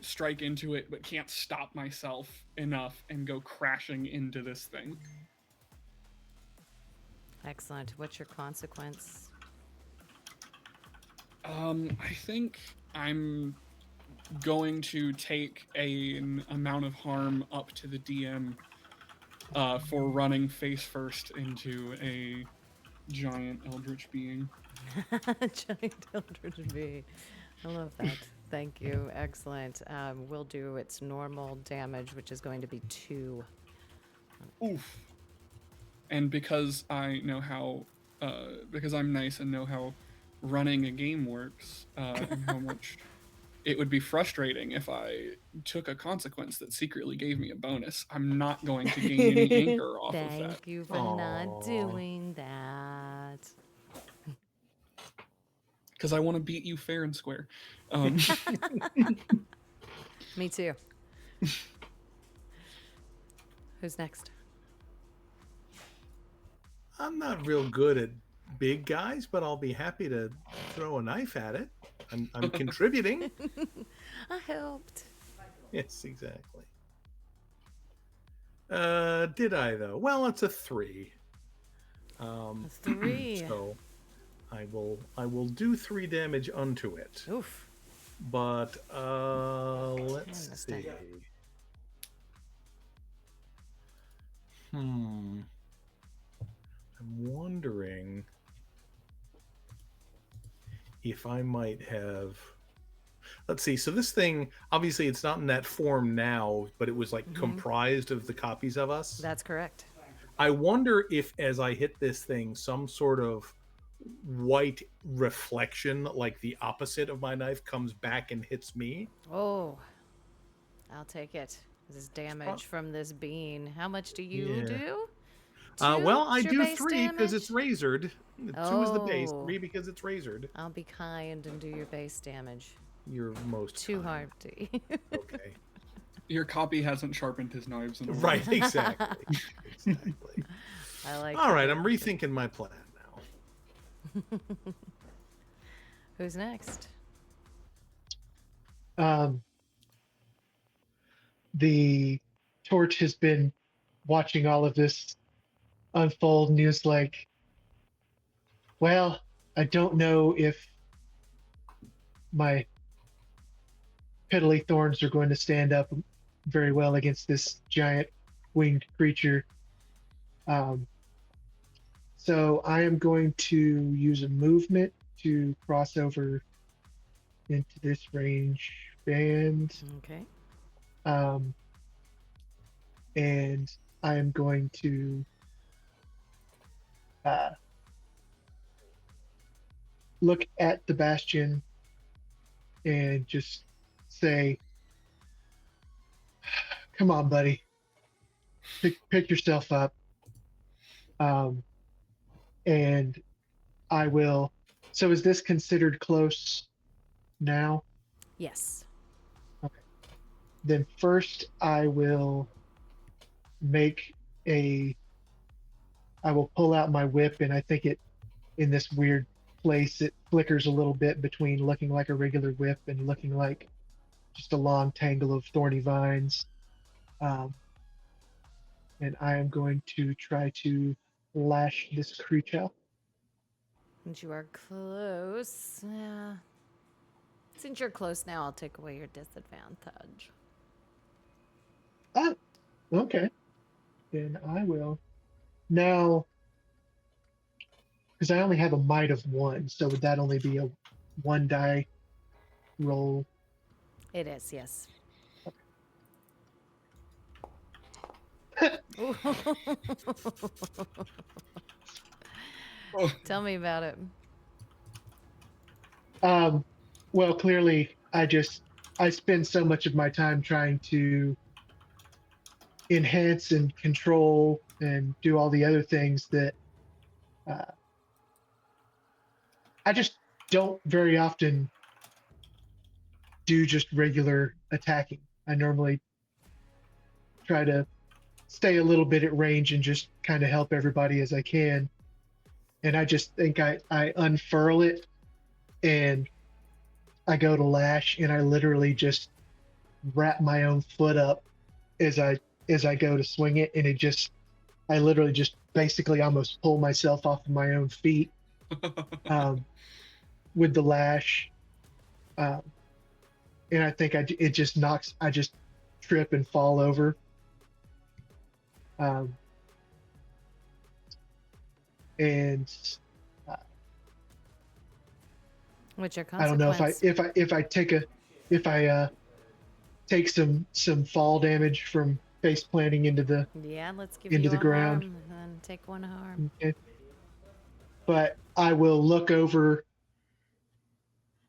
strike into it, but can't stop myself enough and go crashing into this thing. Excellent. What's your consequence? I think I'm going to take an amount of harm up to the DM for running face first into a giant eldritch being. Giant eldritch bee. I love that. Thank you. Excellent. We'll do its normal damage, which is going to be 2. Oof. And because I know how, because I'm nice and know how running a game works, and how much it would be frustrating if I took a consequence that secretly gave me a bonus, I'm not going to gain any anchor off of that. Thank you for not Aw. doing that. Because I want to beat you fair and square. Me too. Who's next? I'm not real good at big guys, but I'll be happy to throw a knife at it. I'm contributing. I helped. Yes, exactly. Did I though? Well, it's a 3. A 3. So I will do 3 damage unto it. Oof. But let's missed see. it. I'm wondering if I might have. Let's see. So this thing, obviously, it's not in that form now, but it was like comprised of the copies of us. That's correct. I wonder if, as I hit this thing, some sort of white reflection, like the opposite of my knife, comes back and hits me. Oh. I'll take it. This is damage from this bean. How much do you Yeah. do? Well, Two I is your do base 3 because it's damage? razored. 2 is the base, Oh. 3 because it's razored. I'll be kind and do your base damage. You're most Too kind. hardy. Okay. Your copy hasn't sharpened his knives in a while. Right, exactly. Exactly. I like All the right, I'm good. rethinking my plan now. Who's next? The torch has been watching all of this unfold, and he was like, well, I don't know if my petally thorns are going to stand up very well against this giant winged creature. So I am going to use a movement to cross over into this range band. Okay. And I am going to look at the bastion and just say, come on, buddy. Pick yourself up. And I will. So is this considered close now? Yes. Okay. Then first I will I will pull out my whip, and I think in this weird place, it flickers a little bit between looking like a regular whip and looking like just a long tangle of thorny vines. And I am going to try to lash this creature. And you are close. Yeah. Since you're close now, I'll take away your disadvantage. Ah, okay. Then I will. Now, because I only have a might of 1, so would that only be a 1 die roll? It is, yes. Oh, Tell me about it. Well, clearly, I spend so much of my time trying to enhance and control and do all the other things that I just don't very often do just regular attacking. I normally try to stay a little bit at range and just kind of help everybody as I can. And I just think I unfurl it and I go to lash, and I literally just wrap my own foot up as I go to swing it, and I literally just basically almost pull myself off of my own feet with the lash. And I think I just trip and fall over. And What's your I don't know consequence? if I take some fall damage from face planting into the Yeah, let's give into you the a ground. harm and take 1 harm. Okay. But I will look over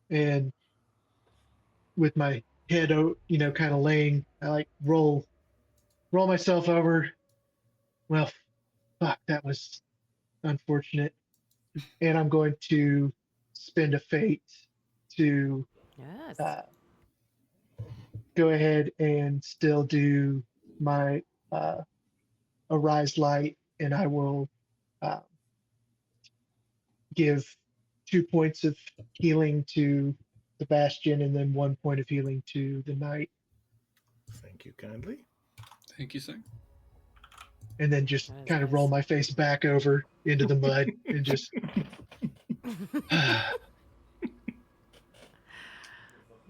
and with my head, kind of laying, I like roll myself over. Well, fuck, that was unfortunate. And I'm going to spend a fate to Yes. go ahead and still do my arise light, and I will give 2 points of healing to the bastion and then 1 point of healing to the knight, Thank you kindly. thank you, sir. and then just That is kind of nice. roll my face back over into the mud and just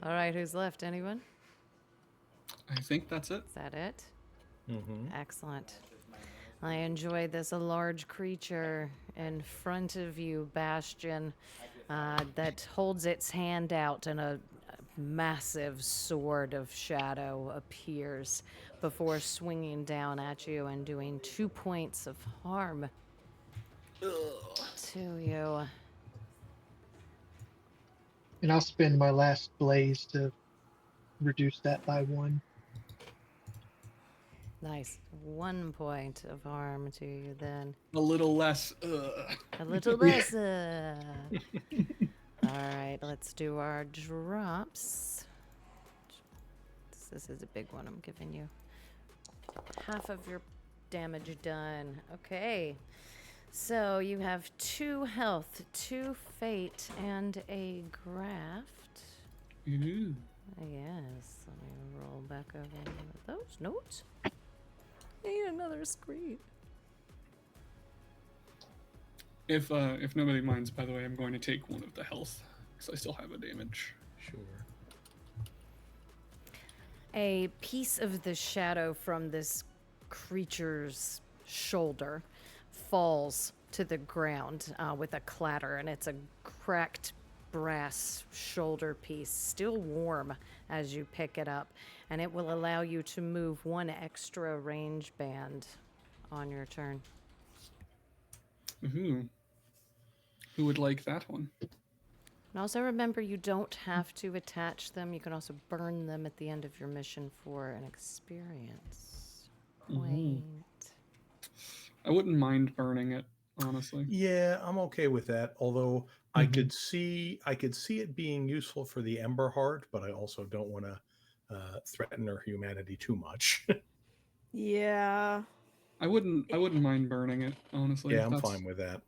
All right, who's left? Anyone? I think that's it. Is that it? Mm-hmm. Excellent. I enjoyed this. A large creature in front of you, Bastion, that holds its hand out, and a massive sword of shadow appears before swinging down at you and doing 2 points of harm to you. and I'll spend my last blaze to reduce that by 1. Nice. 1 point of harm to you then. A little less. A little less. All right, let's do our drops. This is a big one I'm giving you. Half of your damage done. Okay. So you have 2 health, 2 fate, and a graft. Ooh. Yes. Let me roll back over those notes. Need another screen. If nobody minds, by the way, I'm going to take 1 of the health because I still have a damage. Sure. A piece of the shadow from this creature's shoulder falls to the ground with a clatter, and it's a cracked brass shoulder piece, still warm as you pick it up, and it will allow you to move 1 extra range band on your turn. Ooh. Who would like that one? And also remember, you don't have to attach them. You can also burn them at the end of your mission for an experience point. I wouldn't mind burning it, honestly. Yeah, I'm okay with that. Although I could see it being useful for the Ember Heart, but I also don't want to threaten her humanity too much. Yeah. I wouldn't mind burning it, honestly. Yeah, I'm fine with that.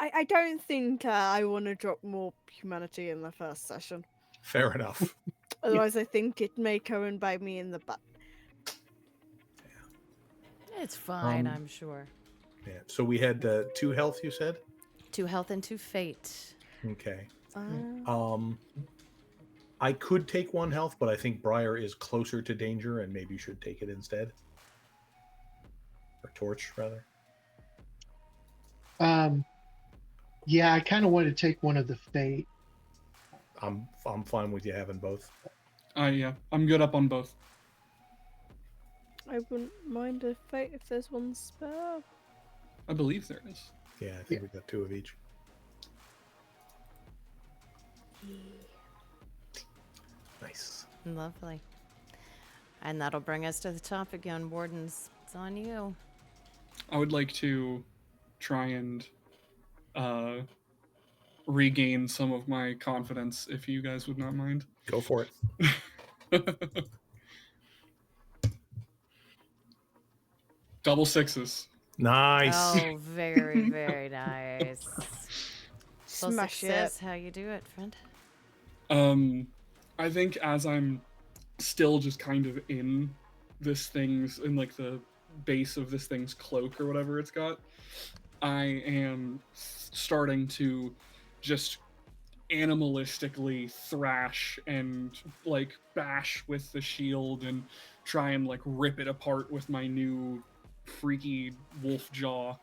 I don't think I want to drop more humanity in the first session. Fair enough. Otherwise, I think it may go and bite me in the butt. It's fine, I'm sure. Yeah. So we had 2 health, you said? 2 health and 2 fate. Okay. I could take 1 health, but I think Briar is closer to danger and maybe should take it instead. Or Torch, rather. Yeah, I kind of want to take 1 of the fate. I'm fine with you having both. Yeah, I'm good up on both. I wouldn't mind a fate if there's 1 spare. I believe there is. Yeah, I think we got 2 of each. Nice. Lovely. And that'll bring us to the top again. Wardens, it's on you. I would like to try and regain some of my confidence, if you guys would not mind. Go for it. Double 6s. Nice. Oh, very, very nice. Full Smash success. it. How you do it, friend? I think as I'm still just kind of in this thing's, in like the base of this thing's cloak or whatever it's got, I am starting to just animalistically thrash and like bash with the shield and try and like rip it apart with my new freaky wolf jaw.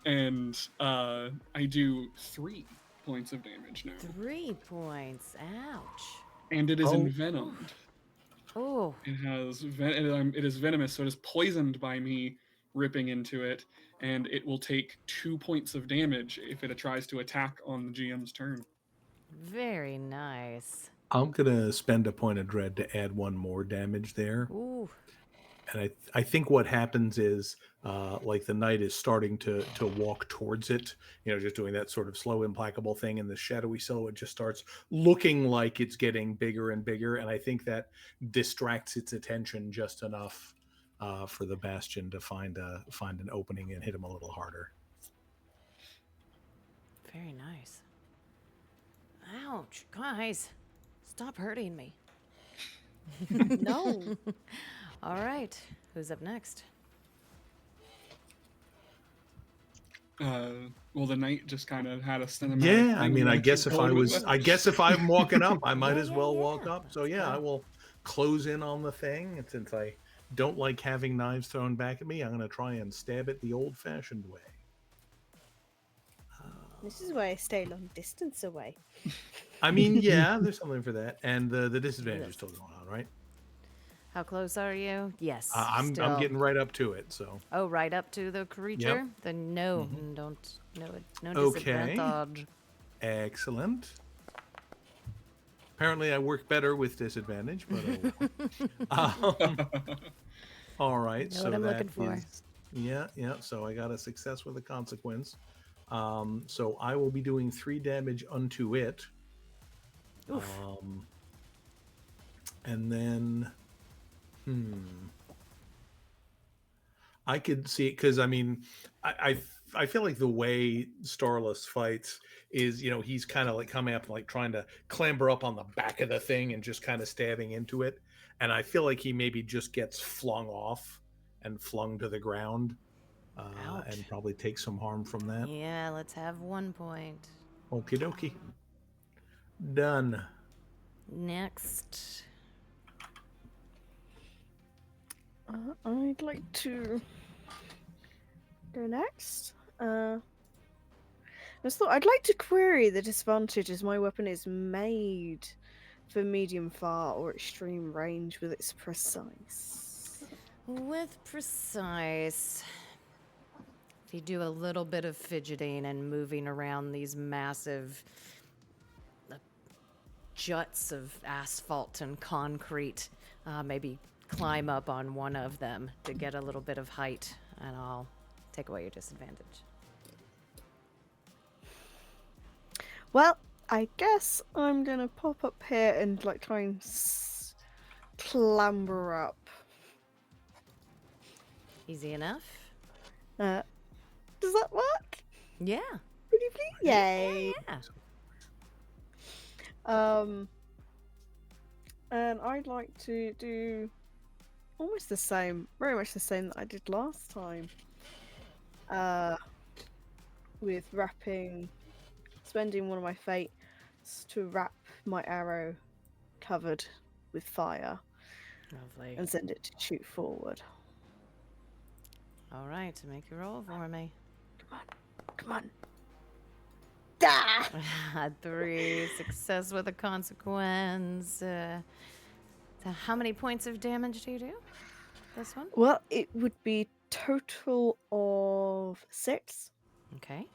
And I do 3 points of damage now. 3 points. Ouch. And it is envenomed. Oh. It is venomous, so it is poisoned by me ripping into it, and it will take 2 points of damage if it tries to attack on the GM's turn. Very nice. I'm going to spend a point of dread to add 1 more damage there. Ooh. And I think what happens is like the knight is starting to walk towards it, just doing that sort of slow, implacable thing. And the shadowy silhouette just starts looking like it's getting bigger and bigger. And I think that distracts its attention just enough for the Bastion to find an opening and hit him a little harder. Very nice. Ouch. Guys, stop hurting me. No. All right. Who's up next? Well, the knight just kind of had a cinematic. Yeah, I thing mean, I like guess he if told I me was, about. I guess if I'm walking up, I might as well yeah. walk up. So yeah, I will close in on the thing. And since I don't like having knives thrown back at me, I'm going to try and stab it the old-fashioned way. This is why I stay long distance away. I mean, yeah, there's something for that. And the disadvantage is still going on, right? How close are you? Yes. I'm still. getting right up to it. So Oh, right up to the creature? Then no. Don't. No Okay. disadvantage. excellent. Apparently, I work better with disadvantage, but All right, Know so what I'm that looking for. is yeah. So I got a success with a consequence. So I will be doing 3 damage unto it. Oof. And then, I could see it because I mean, I feel like the way Starless fights is, he's kind of like coming up and like trying to clamber up on the back of the thing and just kind of stabbing into it, and I feel like he maybe just gets flung off and flung to the ground, Ouch. and probably takes some harm from that. Yeah, let's have 1 point. Okie dokie. Done. Next. I'd like to go next. I just thought I'd like to query the disadvantage as my weapon is made for medium far or extreme range with its precise. With precise, if you do a little bit of fidgeting and moving around these massive juts of asphalt and concrete, maybe climb up on one of them to get a little bit of height, and I'll take away your disadvantage. Well, I guess I'm gonna pop up here and like try and clamber up. Easy enough? Does that work? Yeah. Pretty please? Yay! Yeah. And I'd like to do almost the same, very much the same that I did last time. With spending one of my fates to wrap my arrow covered with fire Lovely. and send it to shoot forward. All right, make your roll for me. Come on. Ah! 3 success with a consequence. So how many points of damage do you do? This one? Well, it would be total of 6. Okay.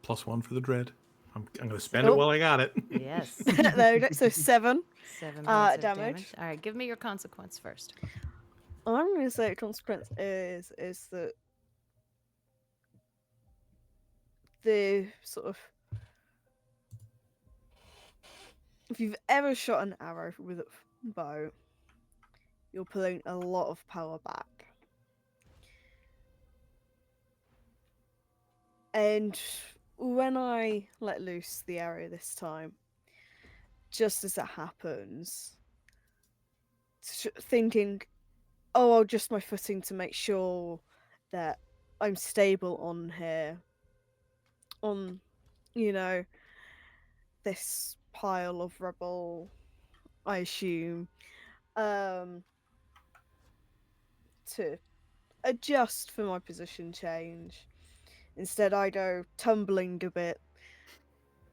+1 for the dread. I'm going to spend it while I got it. Yes. There we go. So 7. 7 points of damage. All right, give me your consequence first. I'm going to say consequence is that the sort of, if you've ever shot an arrow with a bow, you're pulling a lot of power back. And when I let loose the arrow this time, just as that happens, thinking, oh, I'll adjust my footing to make sure that I'm stable on here, on, this pile of rubble, I assume, to adjust for my position change. Instead, I go tumbling a bit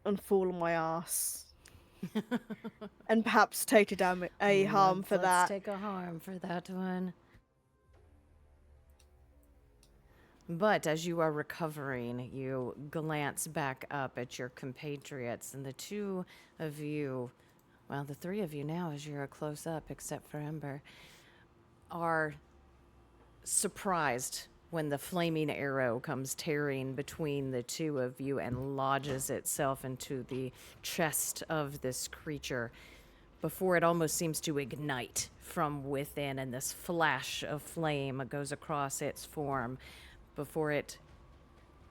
and fall on my ass. And perhaps take a harm for Let's that. take a harm for that one. But as you are recovering, you glance back up at your compatriots, and the 2 of you, well, the 3 of you now, as you're close up, except for Ember, are surprised when the flaming arrow comes tearing between the 2 of you and lodges itself into the chest of this creature before it almost seems to ignite from within, and this flash of flame goes across its form before it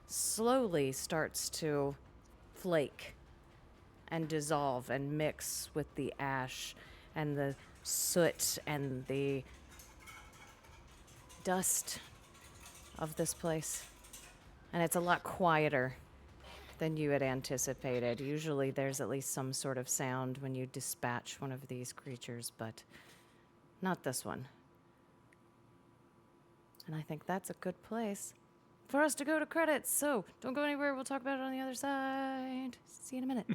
slowly starts to flake and dissolve and mix with the ash and the soot and the dust of this place. And it's a lot quieter than you had anticipated. Usually there's at least some sort of sound when you dispatch one of these creatures, but not this one. And I think that's a good place for us to go to credits. So don't go anywhere. We'll talk about it on the other side. See you in a minute.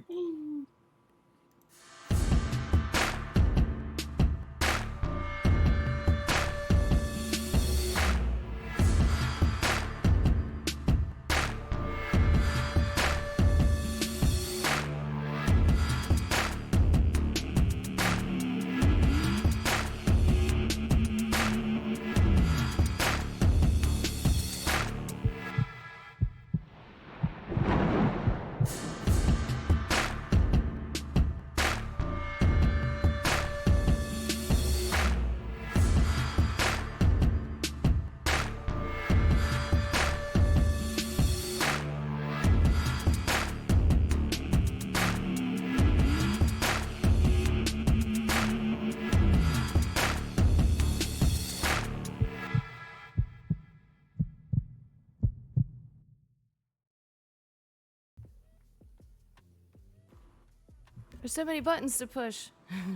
There's so many buttons to push.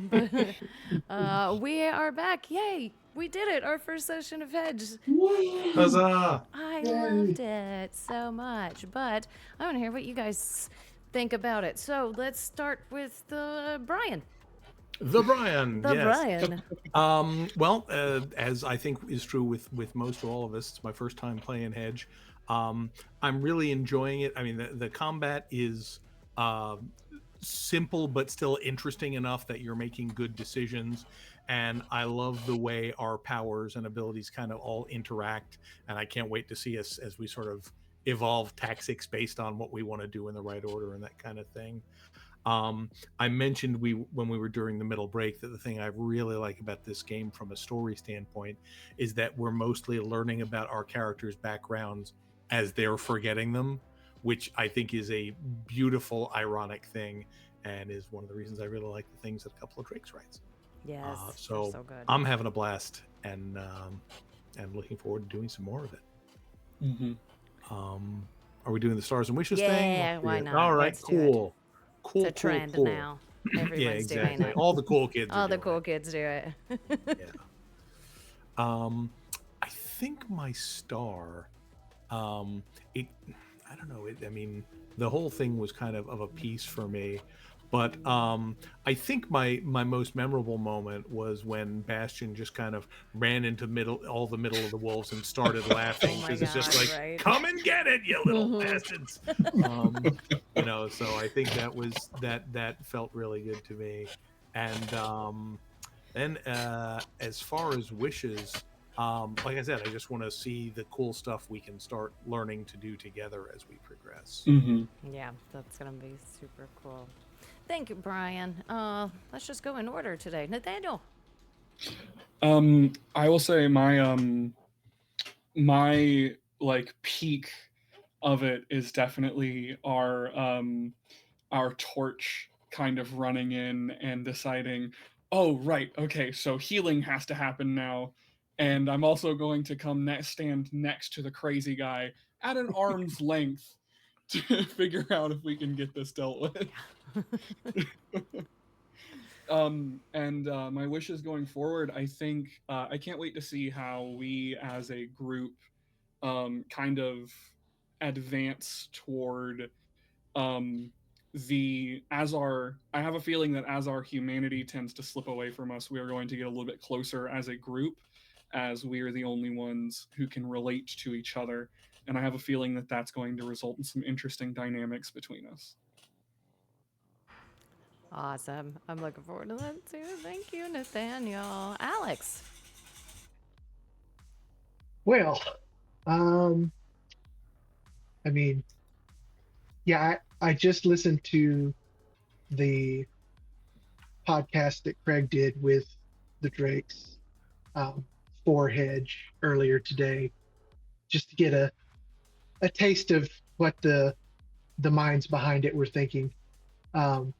But we are back. Yay! We did it. Our first session of Hedge. Huzzah! I Yay. loved it so much. But I want to hear what you guys think about it. So let's start with Brian. The Brian. The yes. Brian. Well, as I think is true with most all of us, it's my first time playing Hedge. I'm really enjoying it. I mean, the combat is simple but still interesting enough that you're making good decisions. And I love the way our powers and abilities kind of all interact. And I can't wait to see us as we sort of evolve tactics based on what we want to do in the right order and that kind of thing. I mentioned when we were during the middle break that the thing I really like about this game from a story standpoint is that we're mostly learning about our characters' backgrounds as they're forgetting them, which I think is a beautiful, ironic thing, and is one of the reasons I really like the things that a couple of Drakes writes. Yes. So, so good. I'm having a blast and looking forward to doing some more of it. Mm-hmm. Are we doing the Stars and Wishes thing? Yeah, why not? All right, Let's do it. cool. Cool, It's a trend cool. now. Everyone's Yeah, exactly. doing it. All the cool kids. All are the doing cool it. kids do it. Yeah. I think my star, I don't know. I mean, the whole thing was kind of a piece for me, but I think my most memorable moment was when Bastion just kind of ran into all the middle of the wolves and started laughing my because it's just God, like, right? come and get it, you little bastards. So I think that felt really good to me. And then as far as wishes, like I said, I just want to see the cool stuff we can start learning to do together as we progress. Mm-hmm. Yeah, that's gonna be super cool. Thank you, Brian. Let's just go in order today. Nathaniel. I will say my like peak of it is definitely our torch kind of running in and deciding, oh right, okay, so healing has to happen now, and I'm also going to stand next to the crazy guy at an arm's length to figure out if we can get this dealt with. And my wishes going forward, I think I can't wait to see how we as a group kind of advance toward I have a feeling that as our humanity tends to slip away from us, we are going to get a little bit closer as a group, as we are the only ones who can relate to each other. And I have a feeling that that's going to result in some interesting dynamics between us. Awesome. I'm looking forward to that too. Thank you, Nathaniel. Alex. Well, I mean, yeah, I just listened to the podcast that Craig did with the Drakes for Hedge earlier today, just to get a taste of what the minds behind it were thinking. And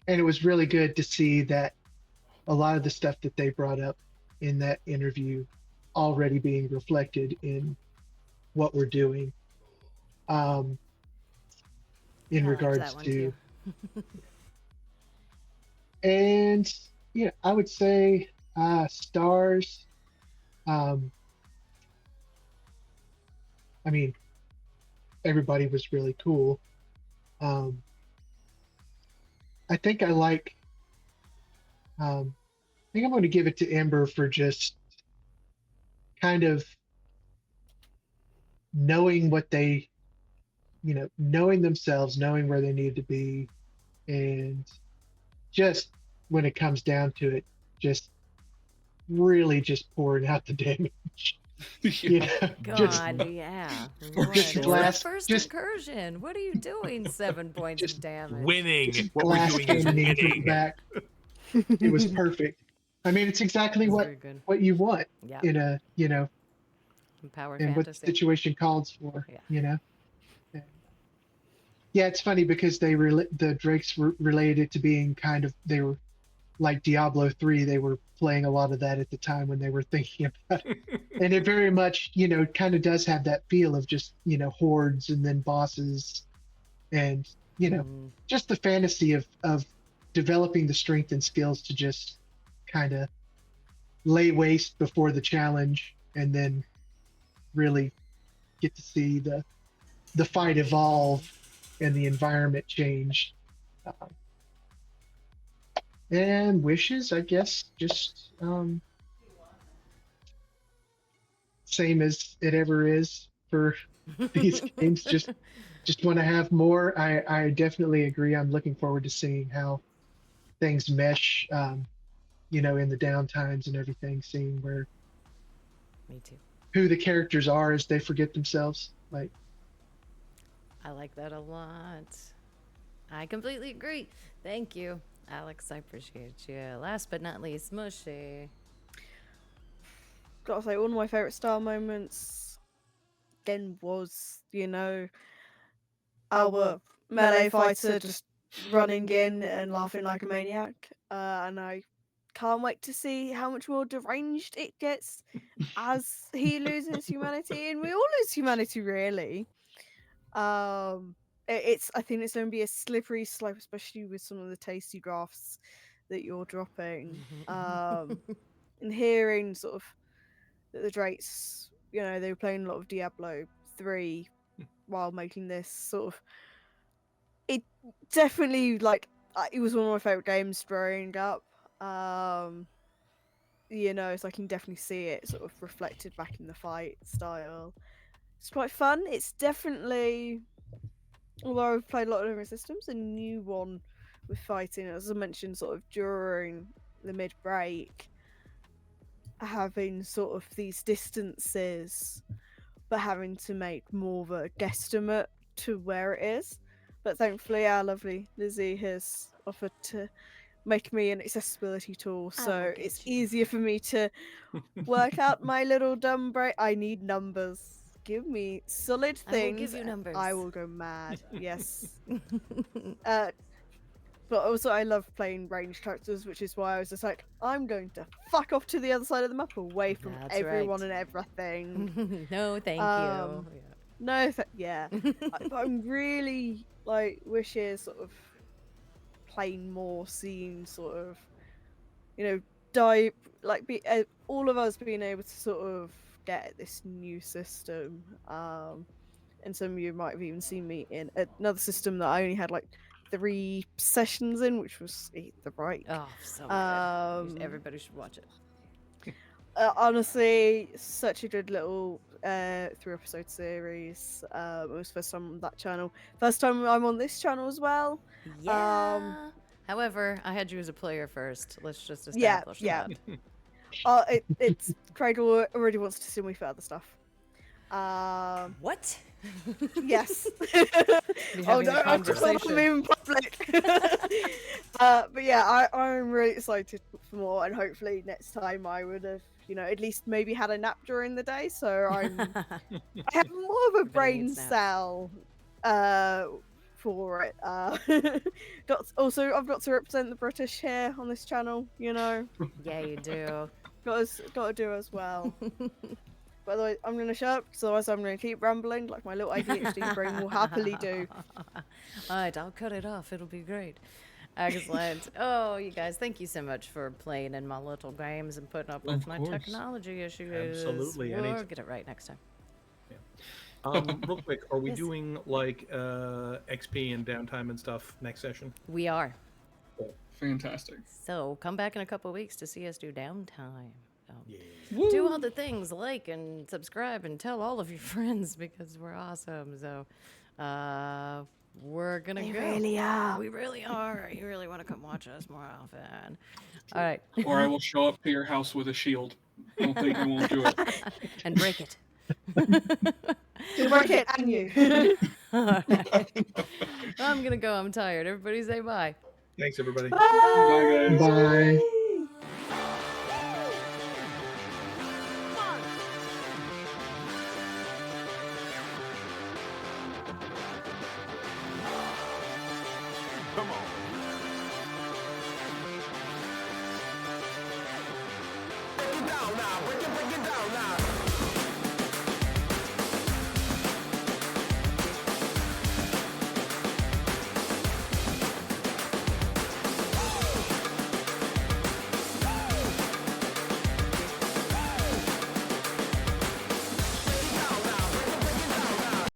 it was really good to see that a lot of the stuff that they brought up in that interview already being reflected in what we're doing. In I liked regards that one to too. and yeah, I would say stars. I mean, everybody was really cool. I think I like. I think I'm going to give it to Ember for just kind of knowing what they, knowing themselves, knowing where they need to be, and just when it comes down to it, just really just pouring out the damage. God, yeah. For Lord, sure. it's the first incursion. What are you doing? 7 points of damage. Winning. Just What we're glass doing is cannoning through the winning. back. It was perfect. I mean, it's exactly That's what very good. you want Yeah. in a Power and what the fantasy. situation calls for. Yeah. And, yeah, it's funny because the Drakes related it to being kind of, they were like Diablo 3. They were playing a lot of that at the time when they were thinking about it. And it very much, kind of does have that feel of just, hordes and then bosses and, just the fantasy of developing the strength and skills to just kind of lay waste before the challenge, and then really get to see the fight evolve and the environment change. And wishes, I guess, just same as it ever is for these games. Just want to have more. I definitely agree. I'm looking forward to seeing how things mesh, in the downtimes and everything, seeing Me too. who the characters are as they forget themselves. Like, I like that a lot. I completely agree. Thank you, Alex. I appreciate you. Last but not least, Mushy. Gotta say, one of my favorite star moments again was, our melee fighter just running in and laughing like a maniac. And I can't wait to see how much more deranged it gets as he loses humanity, and we all lose humanity, really. I think it's going to be a slippery slope, especially with some of the tasty drafts that you're dropping. And hearing sort of that the Drakes, they were playing a lot of Diablo 3 while making this sort of. It definitely, it was one of my favorite games growing up. So I can definitely see it sort of reflected back in the fight style. It's quite fun. It's definitely, although I've played a lot of different systems, a new one with fighting. As I mentioned, sort of during the mid break, having sort of these distances, but having to make more of a guesstimate to where it is. But thankfully, our lovely Lizzie has offered to make me an accessibility tool, so it's easier for me to work out my little dumb brain. I need numbers. Give me solid things. I will give you numbers. I will go mad. Yes. But also, I love playing ranged characters, which is why I was just like, I'm going to fuck off to the other side of the map, away from everyone and everything. No, thank you. No, but I'm really wishes sort of playing more, seeing sort of, all of us being able to sort of get this new system. And some of you might have even seen me in another system that I only had 3 sessions in, which was Eat the Break. Oh, so good. Everybody should watch it. Honestly, such a good little 3-episode series. It was first time on that channel. First time I'm on this channel as well. Yeah. However, I had you as a player first. Let's just establish that. It's Craig already wants to see me for other stuff. What? Yes. Oh no, I'm in public. But yeah, I'm really excited for more, and hopefully next time I would have, at least maybe had a nap during the day, so I have more of a brain cell for it. I've got to represent the British here on this channel, Yeah, you do. got to do as well. By the way, I'm going to shut up, because otherwise I'm going to keep rambling like my little ADHD brain will happily do. Alright, I'll cut it off. It'll be great. Excellent. Oh, you guys, thank you so much for playing in my little games and putting up with my technology issues. Absolutely. We'll get it right next time. Yeah. Real quick, are we doing XP and downtime and stuff next session? We are. Cool. Fantastic. So come back in a couple of weeks to see us do downtime. Yeah. Do all the things, like and subscribe and tell all of your friends, because we're awesome. So we're gonna go. Really are. We really are. You really want to come watch us more often. All right. Or I will show up to your house with a shield. I don't think I won't do it. And break it. Break it, and you. All right. I'm gonna go. I'm tired. Everybody say bye. Thanks, everybody. Bye, guys. bye. Come on. Break it down now.